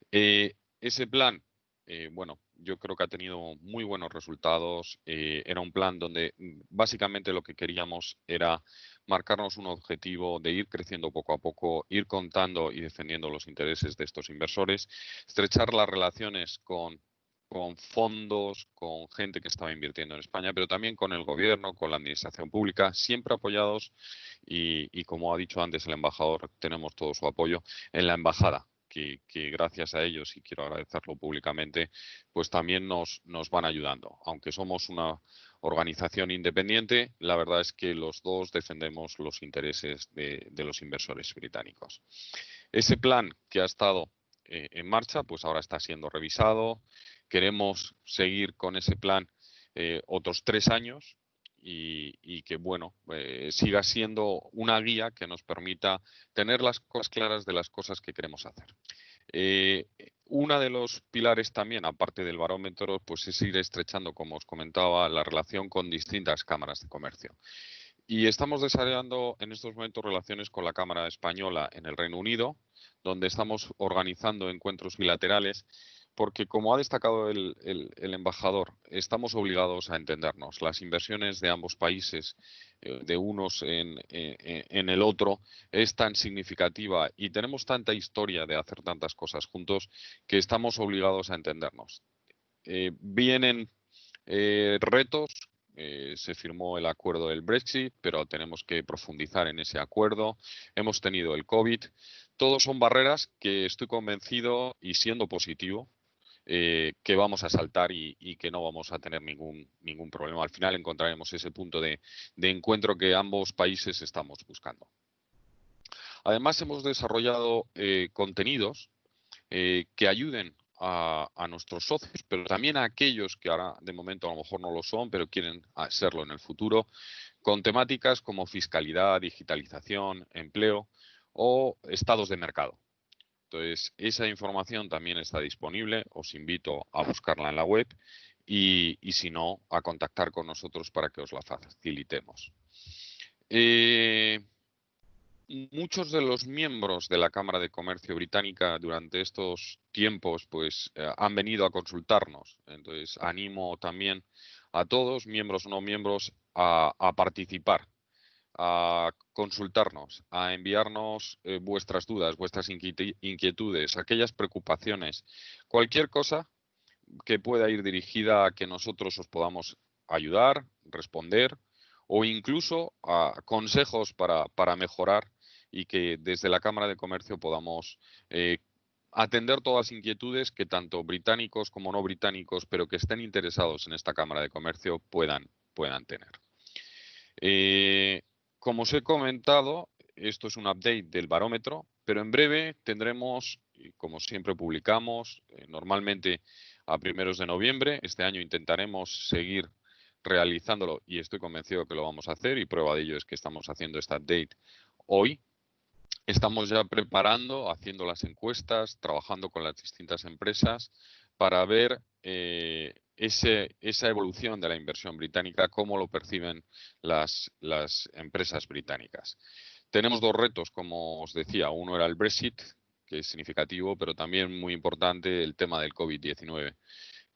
Speaker 4: Ese plan, bueno, yo creo que ha tenido muy buenos resultados. Era un plan donde básicamente lo que queríamos era marcarnos un objetivo de ir creciendo poco a poco, ir contando y defendiendo los intereses de estos inversores, estrechar las relaciones con fondos, con gente que estaba invirtiendo en España, pero también con el gobierno, con la administración pública, siempre apoyados y como ha dicho antes el embajador, tenemos todo su apoyo en la embajada. Que gracias a ellos, y quiero agradecerlo públicamente, pues también nos van ayudando. Aunque somos una organización independiente, la verdad es que los dos defendemos los intereses de los inversores británicos. Ese plan que ha estado en marcha, pues ahora está siendo revisado. Queremos seguir con ese plan otros 3 años. Y que, bueno, siga siendo una guía que nos permita tener las cosas claras de las cosas que queremos hacer. Uno de los pilares también, aparte del barómetro, pues es ir estrechando, como os comentaba, la relación con distintas cámaras de comercio. Y estamos desarrollando en estos momentos relaciones con la Cámara Española en el Reino Unido, donde estamos organizando encuentros bilaterales, porque como ha destacado el embajador, estamos obligados a entendernos. Las inversiones de ambos países, de unos en el otro, es tan significativa y tenemos tanta historia de hacer tantas cosas juntos que estamos obligados a entendernos. Vienen retos. Se firmó el acuerdo del Brexit, pero tenemos que profundizar en ese acuerdo. Hemos tenido el COVID. Todos son barreras que estoy convencido, y siendo positivo, que vamos a saltar y que no vamos a tener ningún problema. Al final encontraremos ese punto de encuentro que ambos países estamos buscando. Además, hemos desarrollado contenidos que ayuden a nuestros socios, pero también a aquellos que ahora de momento a lo mejor no lo son, pero quieren serlo en el futuro, con temáticas como fiscalidad, digitalización, empleo o estados de mercado. Entonces, esa información también está disponible. Os invito a buscarla en la web y si no, a contactar con nosotros para que os la facilitemos. Muchos de los miembros de la Cámara de Comercio británica durante estos tiempos pues han venido a consultarnos. Entonces, animo también a todos, miembros o no miembros, a participar, a consultarnos, a enviarnos vuestras dudas, vuestras inquietudes, aquellas preocupaciones, cualquier cosa que pueda ir dirigida a que nosotros os podamos ayudar, responder o incluso a consejos para mejorar y que desde la Cámara de Comercio podamos atender todas las inquietudes que tanto británicos como no británicos, pero que estén interesados en esta Cámara de Comercio puedan tener. Como os he comentado, esto es un update del barómetro, pero en breve tendremos, como siempre publicamos, normalmente a primeros de noviembre. Este año intentaremos seguir realizándolo y estoy convencido que lo vamos a hacer, y prueba de ello es que estamos haciendo este update hoy. Estamos ya preparando, haciendo las encuestas, trabajando con las distintas empresas para ver esa evolución de la inversión británica, cómo lo perciben las empresas británicas. Tenemos dos retos, como os decía. Uno era el Brexit, que es significativo, pero también muy importante el tema del COVID-19,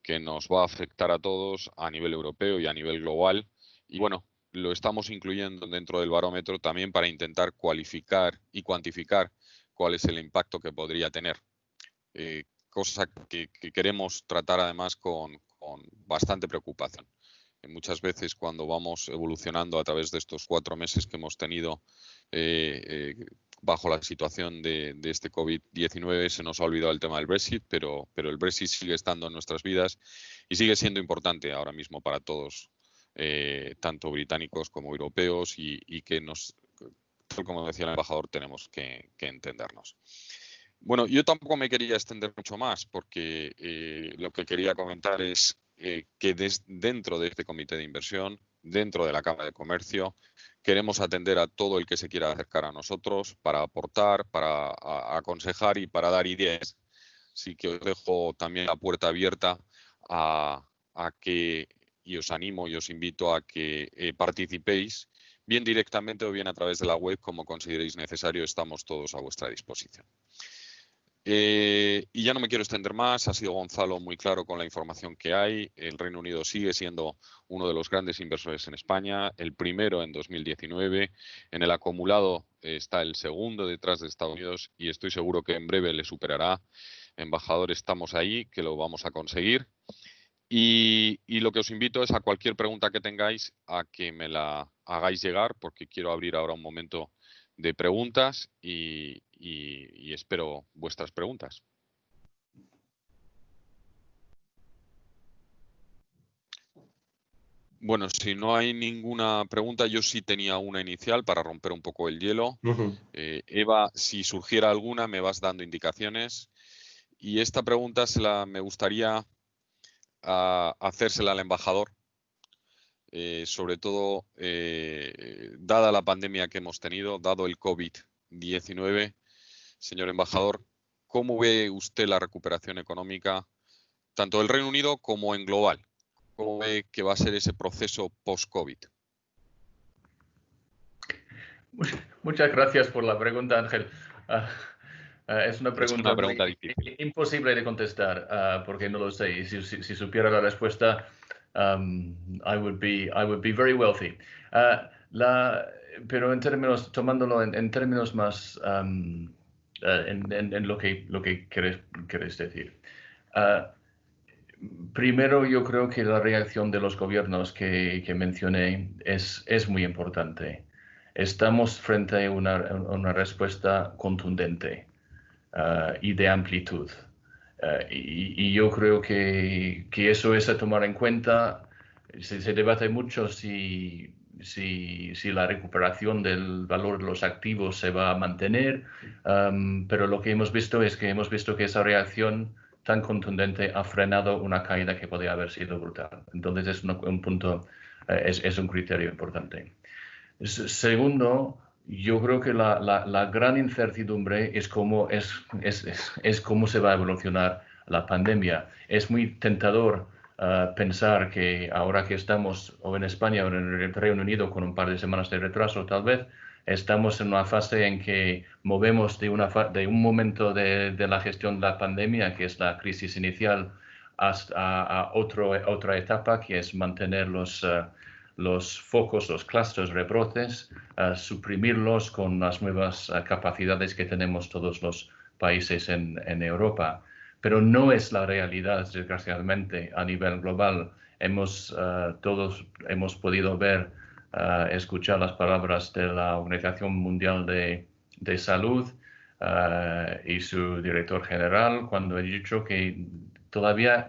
Speaker 4: que nos va a afectar a todos a nivel europeo y a nivel global. Y bueno, lo estamos incluyendo dentro del barómetro también para intentar cualificar y cuantificar cuál es el impacto que podría tener. Cosa que queremos tratar además con bastante preocupación. Muchas veces cuando vamos evolucionando a través de estos 4 meses que hemos tenido bajo la situación de este COVID-19 se nos ha olvidado el tema del Brexit, pero el Brexit sigue estando en nuestras vidas y sigue siendo importante ahora mismo para todos, tanto británicos como europeos, y que tal como decía el embajador, tenemos que entendernos. Bueno, yo tampoco me quería extender mucho más porque lo que quería comentar es que dentro de este comité de inversión, dentro de la Cámara de Comercio, queremos atender a todo el que se quiera acercar a nosotros para aportar, para aconsejar y para dar ideas. Así que os dejo también la puerta abierta a que, y os animo y os invito a que participéis, bien directamente o bien a través de la web, como consideréis necesario. Estamos todos a vuestra disposición. Y ya no me quiero extender más. Ha sido Gonzalo muy claro con la información que hay. El Reino Unido sigue siendo uno de los grandes inversores en España, el primero en 2019. En el acumulado está el segundo detrás de Estados Unidos y estoy seguro que en breve le superará. Embajador, estamos ahí, que lo vamos a conseguir. Y lo que os invito es a cualquier pregunta que tengáis a que me la hagáis llegar, porque quiero abrir ahora un momento de preguntas y espero vuestras preguntas. Bueno, si no hay ninguna pregunta, yo sí tenía una inicial para romper un poco el hielo. Eva, si surgiera alguna, me vas dando indicaciones. Y esta pregunta me gustaría hacérsela al embajador. Sobre todo, dada la pandemia que hemos tenido, dado el COVID-19, señor embajador, ¿cómo ve usted la recuperación económica, tanto del Reino Unido como en global? ¿Cómo ve que va a ser ese proceso post-COVID?
Speaker 2: Muchas gracias por la pregunta, Ángel. Es una pregunta
Speaker 4: difícil.
Speaker 2: Imposible de contestar porque no lo sé. Y si supiera la respuesta, I would be very wealthy. Pero en términos, tomándolo en términos más en lo que querés decir. Primero, yo creo que la reacción de los gobiernos que mencioné es muy importante. Estamos frente a una respuesta contundente y de amplitud. Y yo creo que eso es a tomar en cuenta. Se debate mucho si la recuperación del valor de los activos se va a mantener, pero lo que hemos visto es que esa reacción tan contundente ha frenado una caída que podría haber sido brutal. Entonces es un punto, es un criterio importante. Segundo, yo creo que la gran incertidumbre es cómo se va a evolucionar la pandemia. Es muy tentador pensar que ahora que estamos o en España o en el Reino Unido con un par de semanas de retraso, tal vez, estamos en una fase en que movemos de un momento de la gestión de la pandemia, que es la crisis inicial, a otra etapa, que es mantener los focos, los clústeres, rebrotes, suprimirlos con las nuevas capacidades que tenemos todos los países en Europa. Pero no es la realidad, desgraciadamente, a nivel global. Todos hemos podido ver, escuchar las palabras de la Organización Mundial de Salud, y su director general cuando he dicho que todavía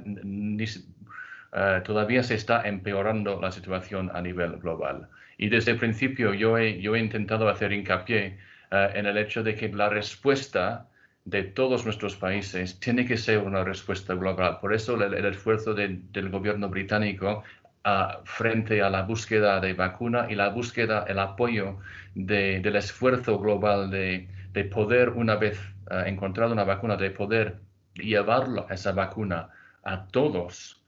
Speaker 2: se está empeorando la situación a nivel global. Y desde el principio yo he intentado hacer hincapié en el hecho de que la respuesta de todos nuestros países tiene que ser una respuesta global. Por eso el esfuerzo del gobierno británico frente a la búsqueda de vacuna y la búsqueda, el apoyo del esfuerzo global de poder, una vez encontrado una vacuna, de poder llevarlo esa vacuna a todos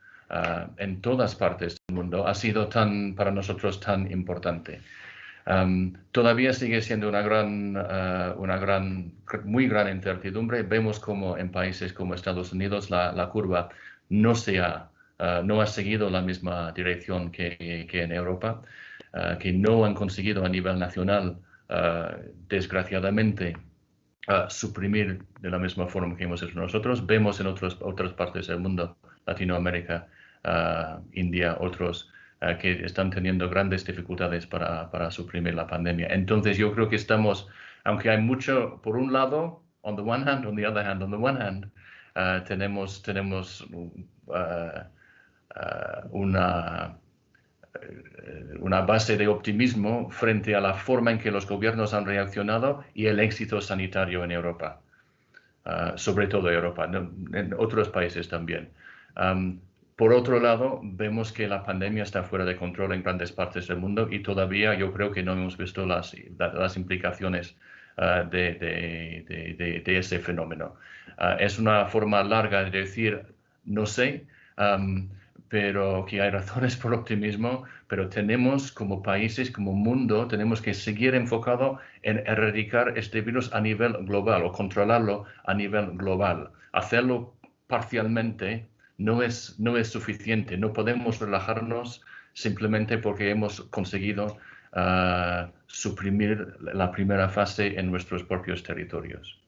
Speaker 2: en todas partes del mundo, ha sido para nosotros tan importante. Todavía sigue siendo muy gran incertidumbre. Vemos como en países como Estados Unidos la curva no ha seguido la misma dirección que en Europa, que no han conseguido a nivel nacional, desgraciadamente, suprimir de la misma forma que hemos hecho nosotros. Vemos en otras partes del mundo, Latinoamérica, India, otros, que están teniendo grandes dificultades para suprimir la pandemia. Entonces yo creo que aunque hay mucho, por un lado, on the one hand, on the other hand, on the one hand, tenemos una base de optimismo frente a la forma en que los gobiernos han reaccionado y el éxito sanitario en Europa, sobre todo Europa, en otros países también. Por otro lado, vemos que la pandemia está fuera de control en grandes partes del mundo y todavía yo creo que no hemos visto las implicaciones de ese fenómeno. Es una forma larga de decir, no sé, pero que hay razones por optimismo, pero tenemos como países, como mundo, tenemos que seguir enfocado en erradicar este virus a nivel global o controlarlo a nivel global. Hacerlo parcialmente no es suficiente. No podemos relajarnos simplemente porque hemos conseguido suprimir la primera fase en nuestros propios territorios.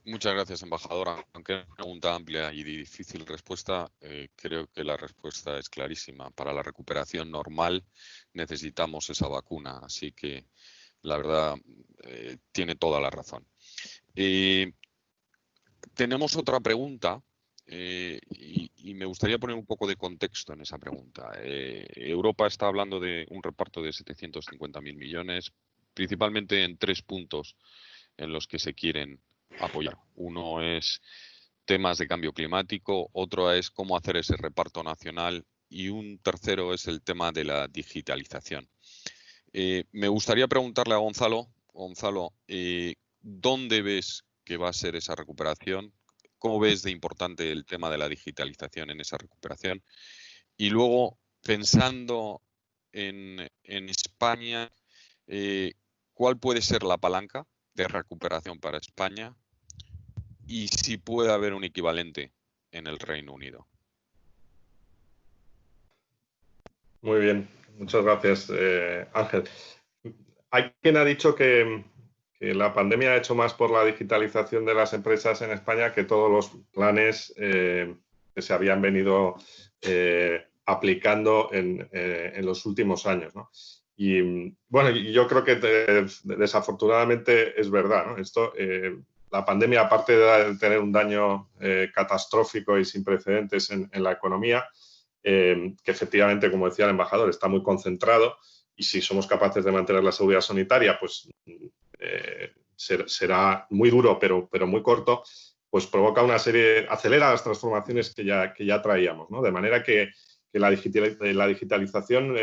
Speaker 4: Muchas gracias, embajadora. Aunque es una pregunta amplia y de difícil respuesta, creo que la respuesta es clarísima. Para la recuperación normal necesitamos esa vacuna, así que la verdad tiene toda la razón. Tenemos otra pregunta y me gustaría poner un poco de contexto en esa pregunta. Europa está hablando de un reparto de 750.000 millones, principalmente en 3 puntos en los que se quieren apoyar. Uno es temas de cambio climático, otro es cómo hacer ese reparto nacional y un tercero es el tema de la digitalización. Me gustaría preguntarle a Gonzalo, ¿dónde ves que va a ser esa recuperación? ¿Cómo ves de importante el tema de la digitalización en esa recuperación? Y luego, pensando en España, ¿cuál puede ser la palanca de recuperación para España? Y si puede haber un equivalente en el Reino Unido.
Speaker 3: Muy bien, muchas gracias, Ángel. Hay quien ha dicho que la pandemia ha hecho más por la digitalización de las empresas en España que todos los planes que se habían venido aplicando en los últimos años, ¿no? Y bueno, yo creo que desafortunadamente es verdad, ¿no? La pandemia, aparte de tener un daño catastrófico y sin precedentes en la economía, que efectivamente, como decía el embajador, está muy concentrado y si somos capaces de mantener la seguridad sanitaria, pues será muy duro, pero muy corto, pues provoca acelera las transformaciones que ya traíamos, ¿no? De manera que la digitalización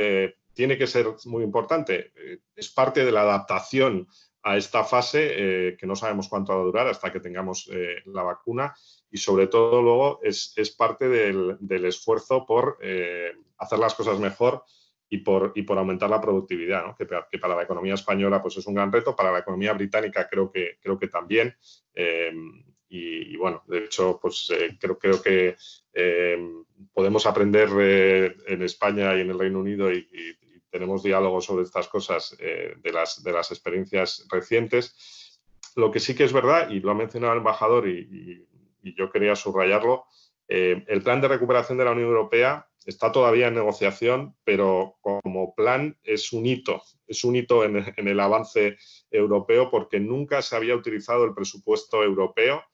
Speaker 3: tiene que ser muy importante. Es parte de la adaptación a esta fase que no sabemos cuánto va a durar hasta que tengamos la vacuna y sobre todo luego es parte del esfuerzo por hacer las cosas mejor y por aumentar la productividad, ¿no? que para la economía española pues es un gran reto, para la economía británica creo que también y bueno, de hecho pues creo que podemos aprender en España y en el Reino Unido y tenemos diálogos sobre estas cosas de las experiencias recientes. Lo que sí que es verdad, y lo ha mencionado el embajador y yo quería subrayarlo, el plan de recuperación de la Unión Europea está todavía en negociación, pero como plan es un hito en el avance europeo, porque nunca se había utilizado el presupuesto europeo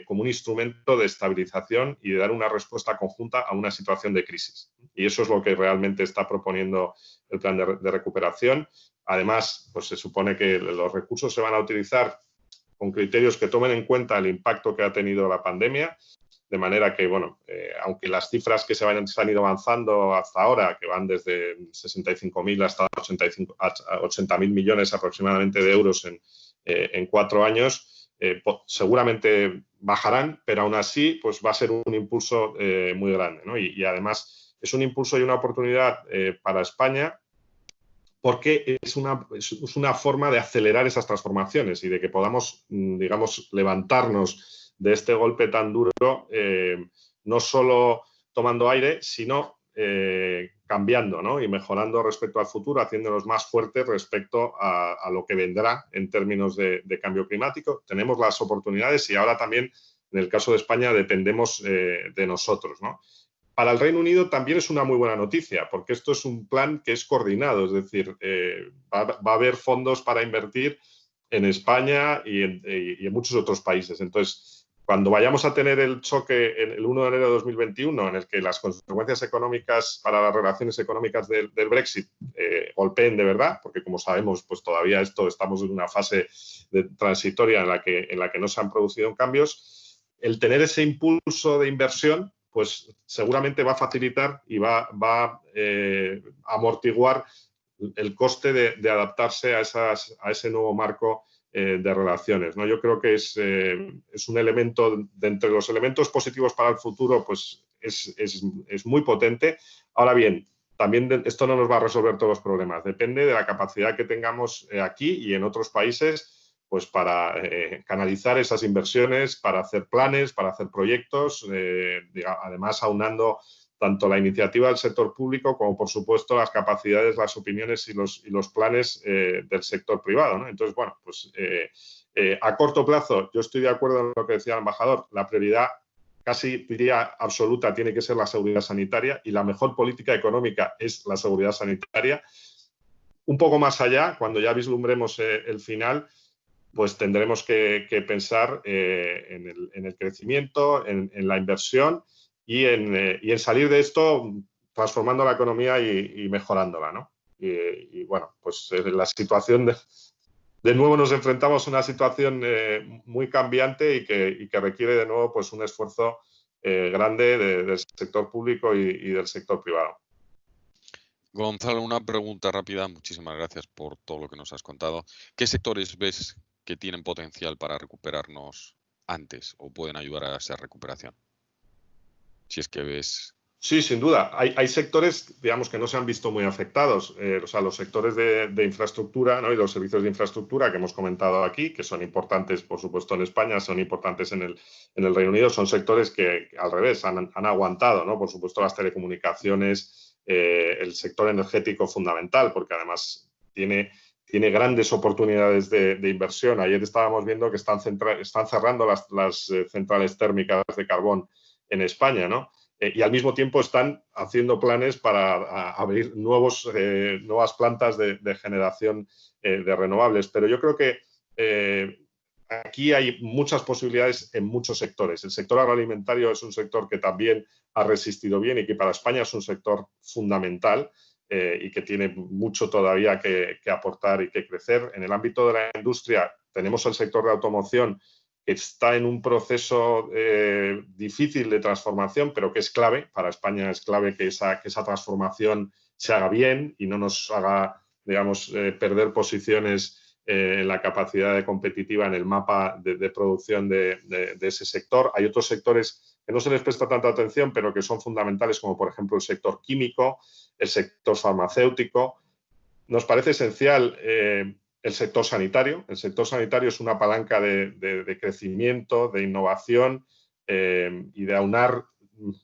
Speaker 3: como un instrumento de estabilización y de dar una respuesta conjunta a una situación de crisis. Y eso es lo que realmente está proponiendo el plan de recuperación. Además, pues se supone que los recursos se van a utilizar con criterios que tomen en cuenta el impacto que ha tenido la pandemia, de manera que, bueno, aunque las cifras que se han ido avanzando hasta ahora, que van desde 65.000 hasta 80.000 millones aproximadamente de euros en 4 años, seguramente bajarán, pero aún así pues va a ser un impulso muy grande, ¿no? Y además es un impulso y una oportunidad para España, porque es una forma de acelerar esas transformaciones y de que podamos, digamos, levantarnos de este golpe tan duro, no solo tomando aire, sino cambiando, ¿no? Y mejorando respecto al futuro, haciéndonos más fuertes respecto a lo que vendrá en términos de cambio climático. Tenemos las oportunidades y ahora también, en el caso de España, dependemos de nosotros, ¿no? Para el Reino Unido también es una muy buena noticia, porque esto es un plan que es coordinado, es decir, va a haber fondos para invertir en España y en muchos otros países. Entonces, cuando vayamos a tener el choque el 1 de enero de 2021, en el que las consecuencias económicas para las relaciones económicas del Brexit golpeen de verdad, porque como sabemos, pues todavía estamos en una fase transitoria en la que no se han producido cambios, el tener ese impulso de inversión pues seguramente va a facilitar y va a amortiguar el coste de adaptarse a ese nuevo marco de relaciones, ¿no? Yo creo que es un elemento, de entre los elementos positivos para el futuro, pues es muy potente. Ahora bien, también esto no nos va a resolver todos los problemas, depende de la capacidad que tengamos aquí y en otros países, pues para canalizar esas inversiones, para hacer planes, para hacer proyectos, además aunando tanto la iniciativa del sector público como, por supuesto, las capacidades, las opiniones y los planes del sector privado, ¿no? Entonces, bueno, pues a corto plazo yo estoy de acuerdo en lo que decía el embajador, la prioridad casi diría absoluta tiene que ser la seguridad sanitaria y la mejor política económica es la seguridad sanitaria. Un poco más allá, cuando ya vislumbremos el final, pues tendremos que pensar en el crecimiento, en la inversión y en salir de esto transformando la economía y mejorándola, ¿no? Y bueno, pues la situación de nuevo nos enfrentamos a una situación muy cambiante y que requiere de nuevo pues un esfuerzo grande del sector público y del sector privado.
Speaker 4: Gonzalo, una pregunta rápida. Muchísimas gracias por todo lo que nos has contado. ¿Qué sectores ves que tienen potencial para recuperarnos antes o pueden ayudar a esa recuperación? Si es que ves...
Speaker 3: Sí, sin duda. Hay sectores, digamos, que no se han visto muy afectados. O sea, los sectores de infraestructura, ¿no? Y los servicios de infraestructura que hemos comentado aquí, que son importantes, por supuesto, en España, son importantes en el Reino Unido, son sectores que, al revés, han aguantado, ¿no? Por supuesto, las telecomunicaciones, el sector energético fundamental, porque además tiene grandes oportunidades de inversión. Ayer estábamos viendo que están cerrando las centrales térmicas de carbón en España, ¿no? Y al mismo tiempo están haciendo planes para abrir nuevas plantas de generación de renovables. Pero yo creo que aquí hay muchas posibilidades en muchos sectores. El sector agroalimentario es un sector que también ha resistido bien y que para España es un sector fundamental y que tiene mucho todavía que aportar y que crecer. En el ámbito de la industria tenemos el sector de automoción, que está en un proceso difícil de transformación, pero que es clave. Para España es clave que esa transformación se haga bien y no nos haga, digamos, perder posiciones en la capacidad competitiva en el mapa de producción de ese sector. Hay otros sectores que no se les presta tanta atención, pero que son fundamentales, como por ejemplo el sector químico, el sector farmacéutico. Nos parece esencial el sector sanitario. El sector sanitario es una palanca de crecimiento, de innovación y de aunar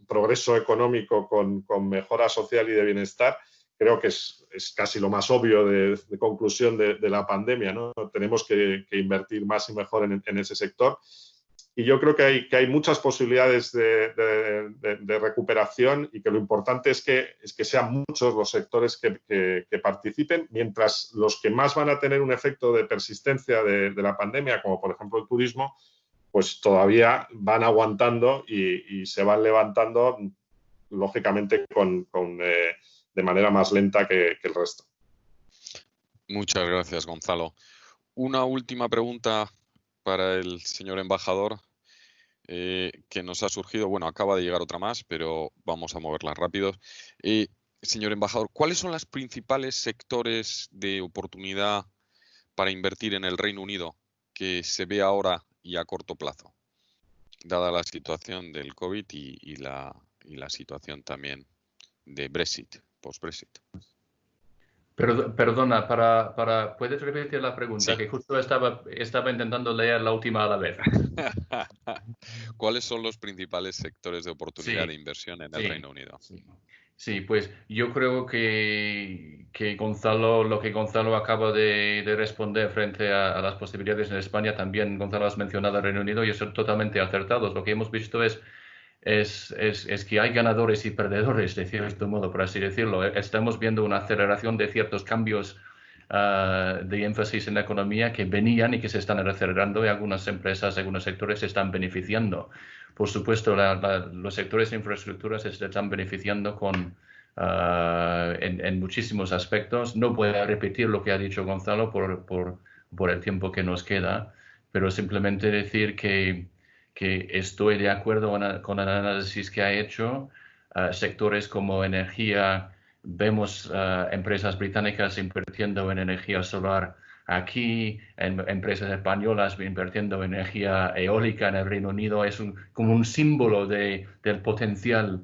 Speaker 3: progreso económico con mejora social y de bienestar. Creo que es casi lo más obvio de conclusión de la pandemia, ¿no? Tenemos que invertir más y mejor en ese sector. y yo creo que hay muchas posibilidades de recuperación y que lo importante es que sean muchos los sectores que participen, mientras los que más van a tener un efecto de persistencia de la pandemia, como por ejemplo el turismo, pues todavía van aguantando y se van levantando, lógicamente, de manera más lenta que el resto.
Speaker 4: Muchas gracias, Gonzalo. Una última pregunta para el señor embajador que nos ha surgido. Bueno, acaba de llegar otra más, pero vamos a moverla rápido. Señor embajador, ¿cuáles son los principales sectores de oportunidad para invertir en el Reino Unido que se ve ahora y a corto plazo, dada la situación del COVID y la situación también de Brexit, post-Brexit?
Speaker 2: Perdona, ¿puedes repetir la pregunta?
Speaker 4: Sí.
Speaker 2: Que justo estaba intentando leer la última a la vez.
Speaker 4: ¿Cuáles son los principales sectores de oportunidad de inversión en el Reino Unido?
Speaker 2: Sí, pues yo creo que lo que Gonzalo acaba de responder frente a las posibilidades en España, también Gonzalo has mencionado el Reino Unido y son totalmente acertados. Lo que hemos visto es que hay ganadores y perdedores, de cierto modo, por así decirlo. Estamos viendo una aceleración de ciertos cambios de énfasis en la economía que venían y que se están acelerando y algunas empresas, algunos sectores se están beneficiando. Por supuesto, los sectores de infraestructura se están beneficiando en muchísimos aspectos. No voy a repetir lo que ha dicho Gonzalo por el tiempo que nos queda, pero simplemente decir que estoy de acuerdo con el análisis que ha hecho. Sectores como energía, vemos empresas británicas invirtiendo en energía solar aquí, empresas españolas invirtiendo en energía eólica en el Reino Unido. Es como un símbolo del potencial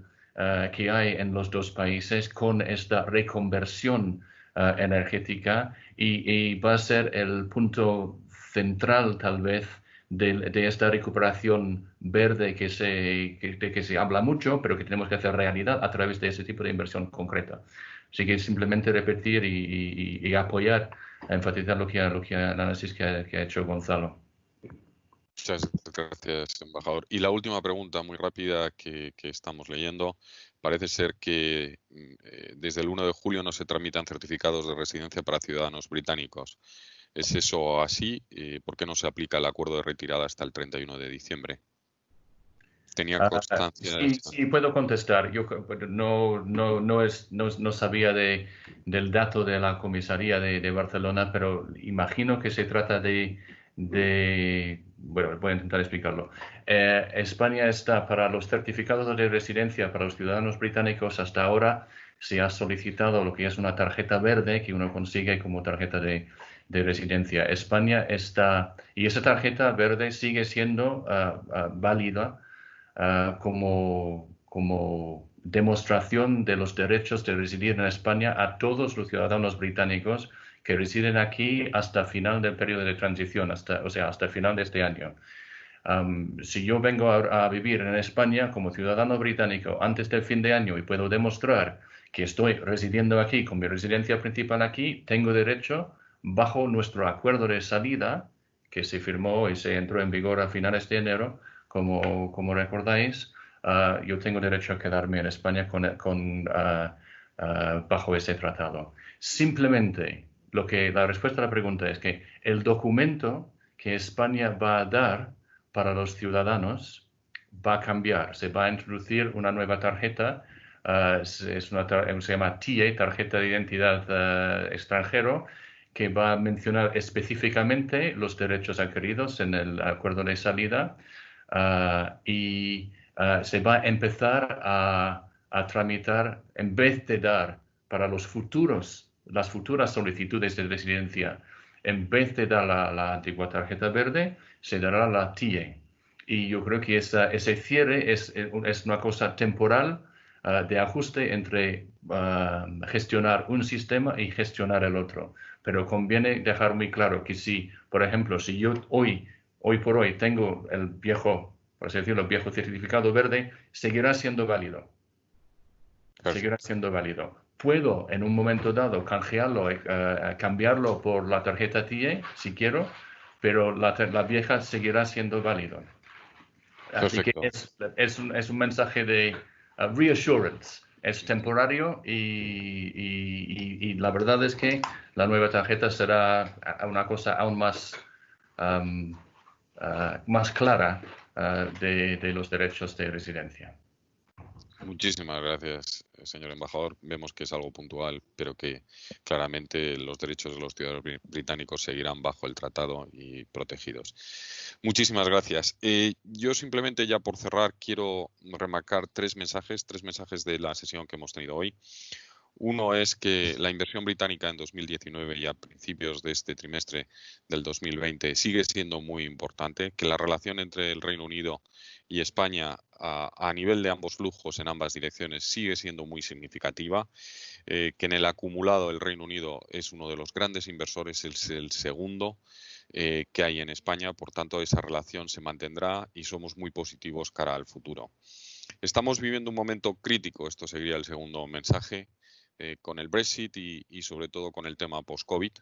Speaker 2: que hay en los dos países con esta reconversión energética y va a ser el punto central tal vez de esta recuperación verde de que se habla mucho, pero que tenemos que hacer realidad a través de ese tipo de inversión concreta. Así que simplemente repetir y apoyar, enfatizar el análisis que ha hecho Gonzalo.
Speaker 4: Muchas gracias, embajador. Y la última pregunta, muy rápida, que estamos leyendo. Parece ser que desde el 1 de julio no se tramitan certificados de residencia para ciudadanos británicos. ¿Es eso así? ¿Por qué no se aplica el acuerdo de retirada hasta el 31 de diciembre? ¿Tenía constancia de esto?
Speaker 2: Sí, puedo contestar. Yo no sabía del dato de la comisaría de Barcelona, pero imagino que se trata bueno, voy a intentar explicarlo. España está para los certificados de residencia para los ciudadanos británicos. Hasta ahora se ha solicitado lo que es una tarjeta verde que uno consigue como tarjeta de residencia. España está, y esa tarjeta verde sigue siendo válida como demostración de los derechos de residir en España a todos los ciudadanos británicos que residen aquí hasta el final del periodo de transición, hasta el final de este año. Si yo vengo a vivir en España como ciudadano británico antes del fin de año y puedo demostrar que estoy residiendo aquí con mi residencia principal aquí, tengo derecho, bajo nuestro acuerdo de salida, que se firmó y se entró en vigor a finales de enero, como recordáis, yo tengo derecho a quedarme en España bajo ese tratado. Simplemente, la respuesta a la pregunta es que el documento que España va a dar para los ciudadanos va a cambiar. Se va a introducir una nueva tarjeta, se llama TIE, Tarjeta de Identidad Extranjero, que va a mencionar específicamente los derechos adquiridos en el acuerdo de salida y se va a empezar a tramitar, en vez de dar para las futuras solicitudes de residencia, en vez de dar la antigua tarjeta verde, se dará la TIE. Y yo creo que ese cierre es una cosa temporal de ajuste entre gestionar un sistema y gestionar el otro. Pero conviene dejar muy claro que por ejemplo, si yo hoy por hoy tengo el viejo, por así decirlo, el viejo certificado verde, seguirá siendo válido.
Speaker 4: Perfecto.
Speaker 2: Seguirá siendo válido. Puedo en un momento dado canjearlo, cambiarlo por la tarjeta TIE si quiero, pero la vieja seguirá siendo válido. Así que es un mensaje de reassurance. Es temporario y la verdad es que la nueva tarjeta será una cosa aún más, más clara de los derechos de residencia.
Speaker 4: Muchísimas gracias, señor embajador. Vemos que es algo puntual, pero que claramente los derechos de los ciudadanos británicos seguirán bajo el tratado y protegidos. Muchísimas gracias. Yo simplemente, ya por cerrar, quiero remarcar tres mensajes de la sesión que hemos tenido hoy. Uno es que la inversión británica en 2019 y a principios de este trimestre del 2020 sigue siendo muy importante, que la relación entre el Reino Unido y España a nivel de ambos flujos en ambas direcciones sigue siendo muy significativa, que en el acumulado el Reino Unido es uno de los grandes inversores, es el segundo que hay en España, por tanto esa relación se mantendrá y somos muy positivos cara al futuro. Estamos viviendo un momento crítico, esto sería el segundo mensaje, con el Brexit y sobre todo con el tema post-COVID.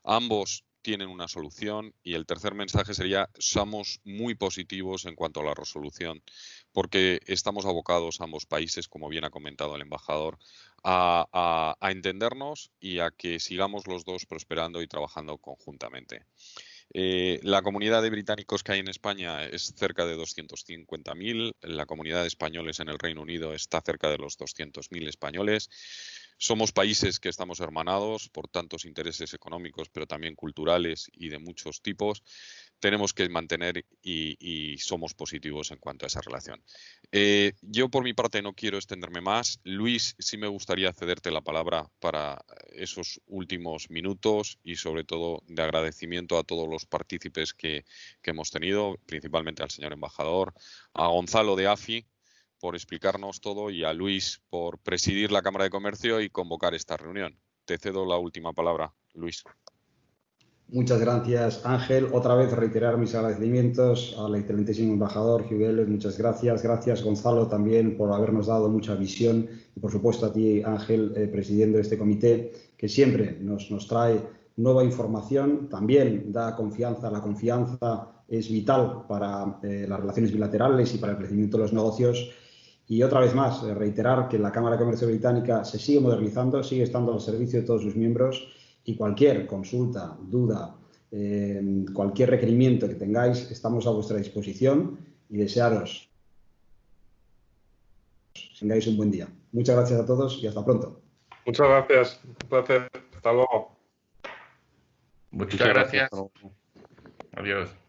Speaker 4: Ambos tienen una solución y el tercer mensaje sería: somos muy positivos en cuanto a la resolución, porque estamos abocados ambos países, como bien ha comentado el embajador, a entendernos y a que sigamos los dos prosperando y trabajando conjuntamente. La comunidad de británicos que hay en España es cerca de 250.000, la comunidad de españoles en el Reino Unido está cerca de los 200.000 españoles. Somos países que estamos hermanados por tantos intereses económicos, pero también culturales y de muchos tipos. Tenemos que mantener y somos positivos en cuanto a esa relación. Yo por mi parte no quiero extenderme más. Luis, sí me gustaría cederte la palabra para esos últimos minutos y sobre todo de agradecimiento a todos los partícipes que hemos tenido, principalmente al señor embajador, a Gonzalo de AFI por explicarnos todo y a Luis por presidir la Cámara de Comercio y convocar esta reunión. Te cedo la última palabra, Luis.
Speaker 1: Muchas gracias, Ángel. Otra vez reiterar mis agradecimientos al excelentísimo embajador Hugh Elliott. Muchas gracias. Gracias, Gonzalo, también por habernos dado mucha visión y, por supuesto, a ti, Ángel, presidiendo este comité, que siempre nos trae nueva información. También da confianza. La confianza es vital para las relaciones bilaterales y para el crecimiento de los negocios. Y otra vez más, reiterar que la Cámara de Comercio Británica se sigue modernizando, sigue estando al servicio de todos sus miembros. Y cualquier consulta, duda, cualquier requerimiento que tengáis, estamos a vuestra disposición y desearos que tengáis un buen día. Muchas gracias a todos y hasta pronto.
Speaker 3: Muchas gracias. Un placer. Hasta luego.
Speaker 2: Muchas gracias. Adiós.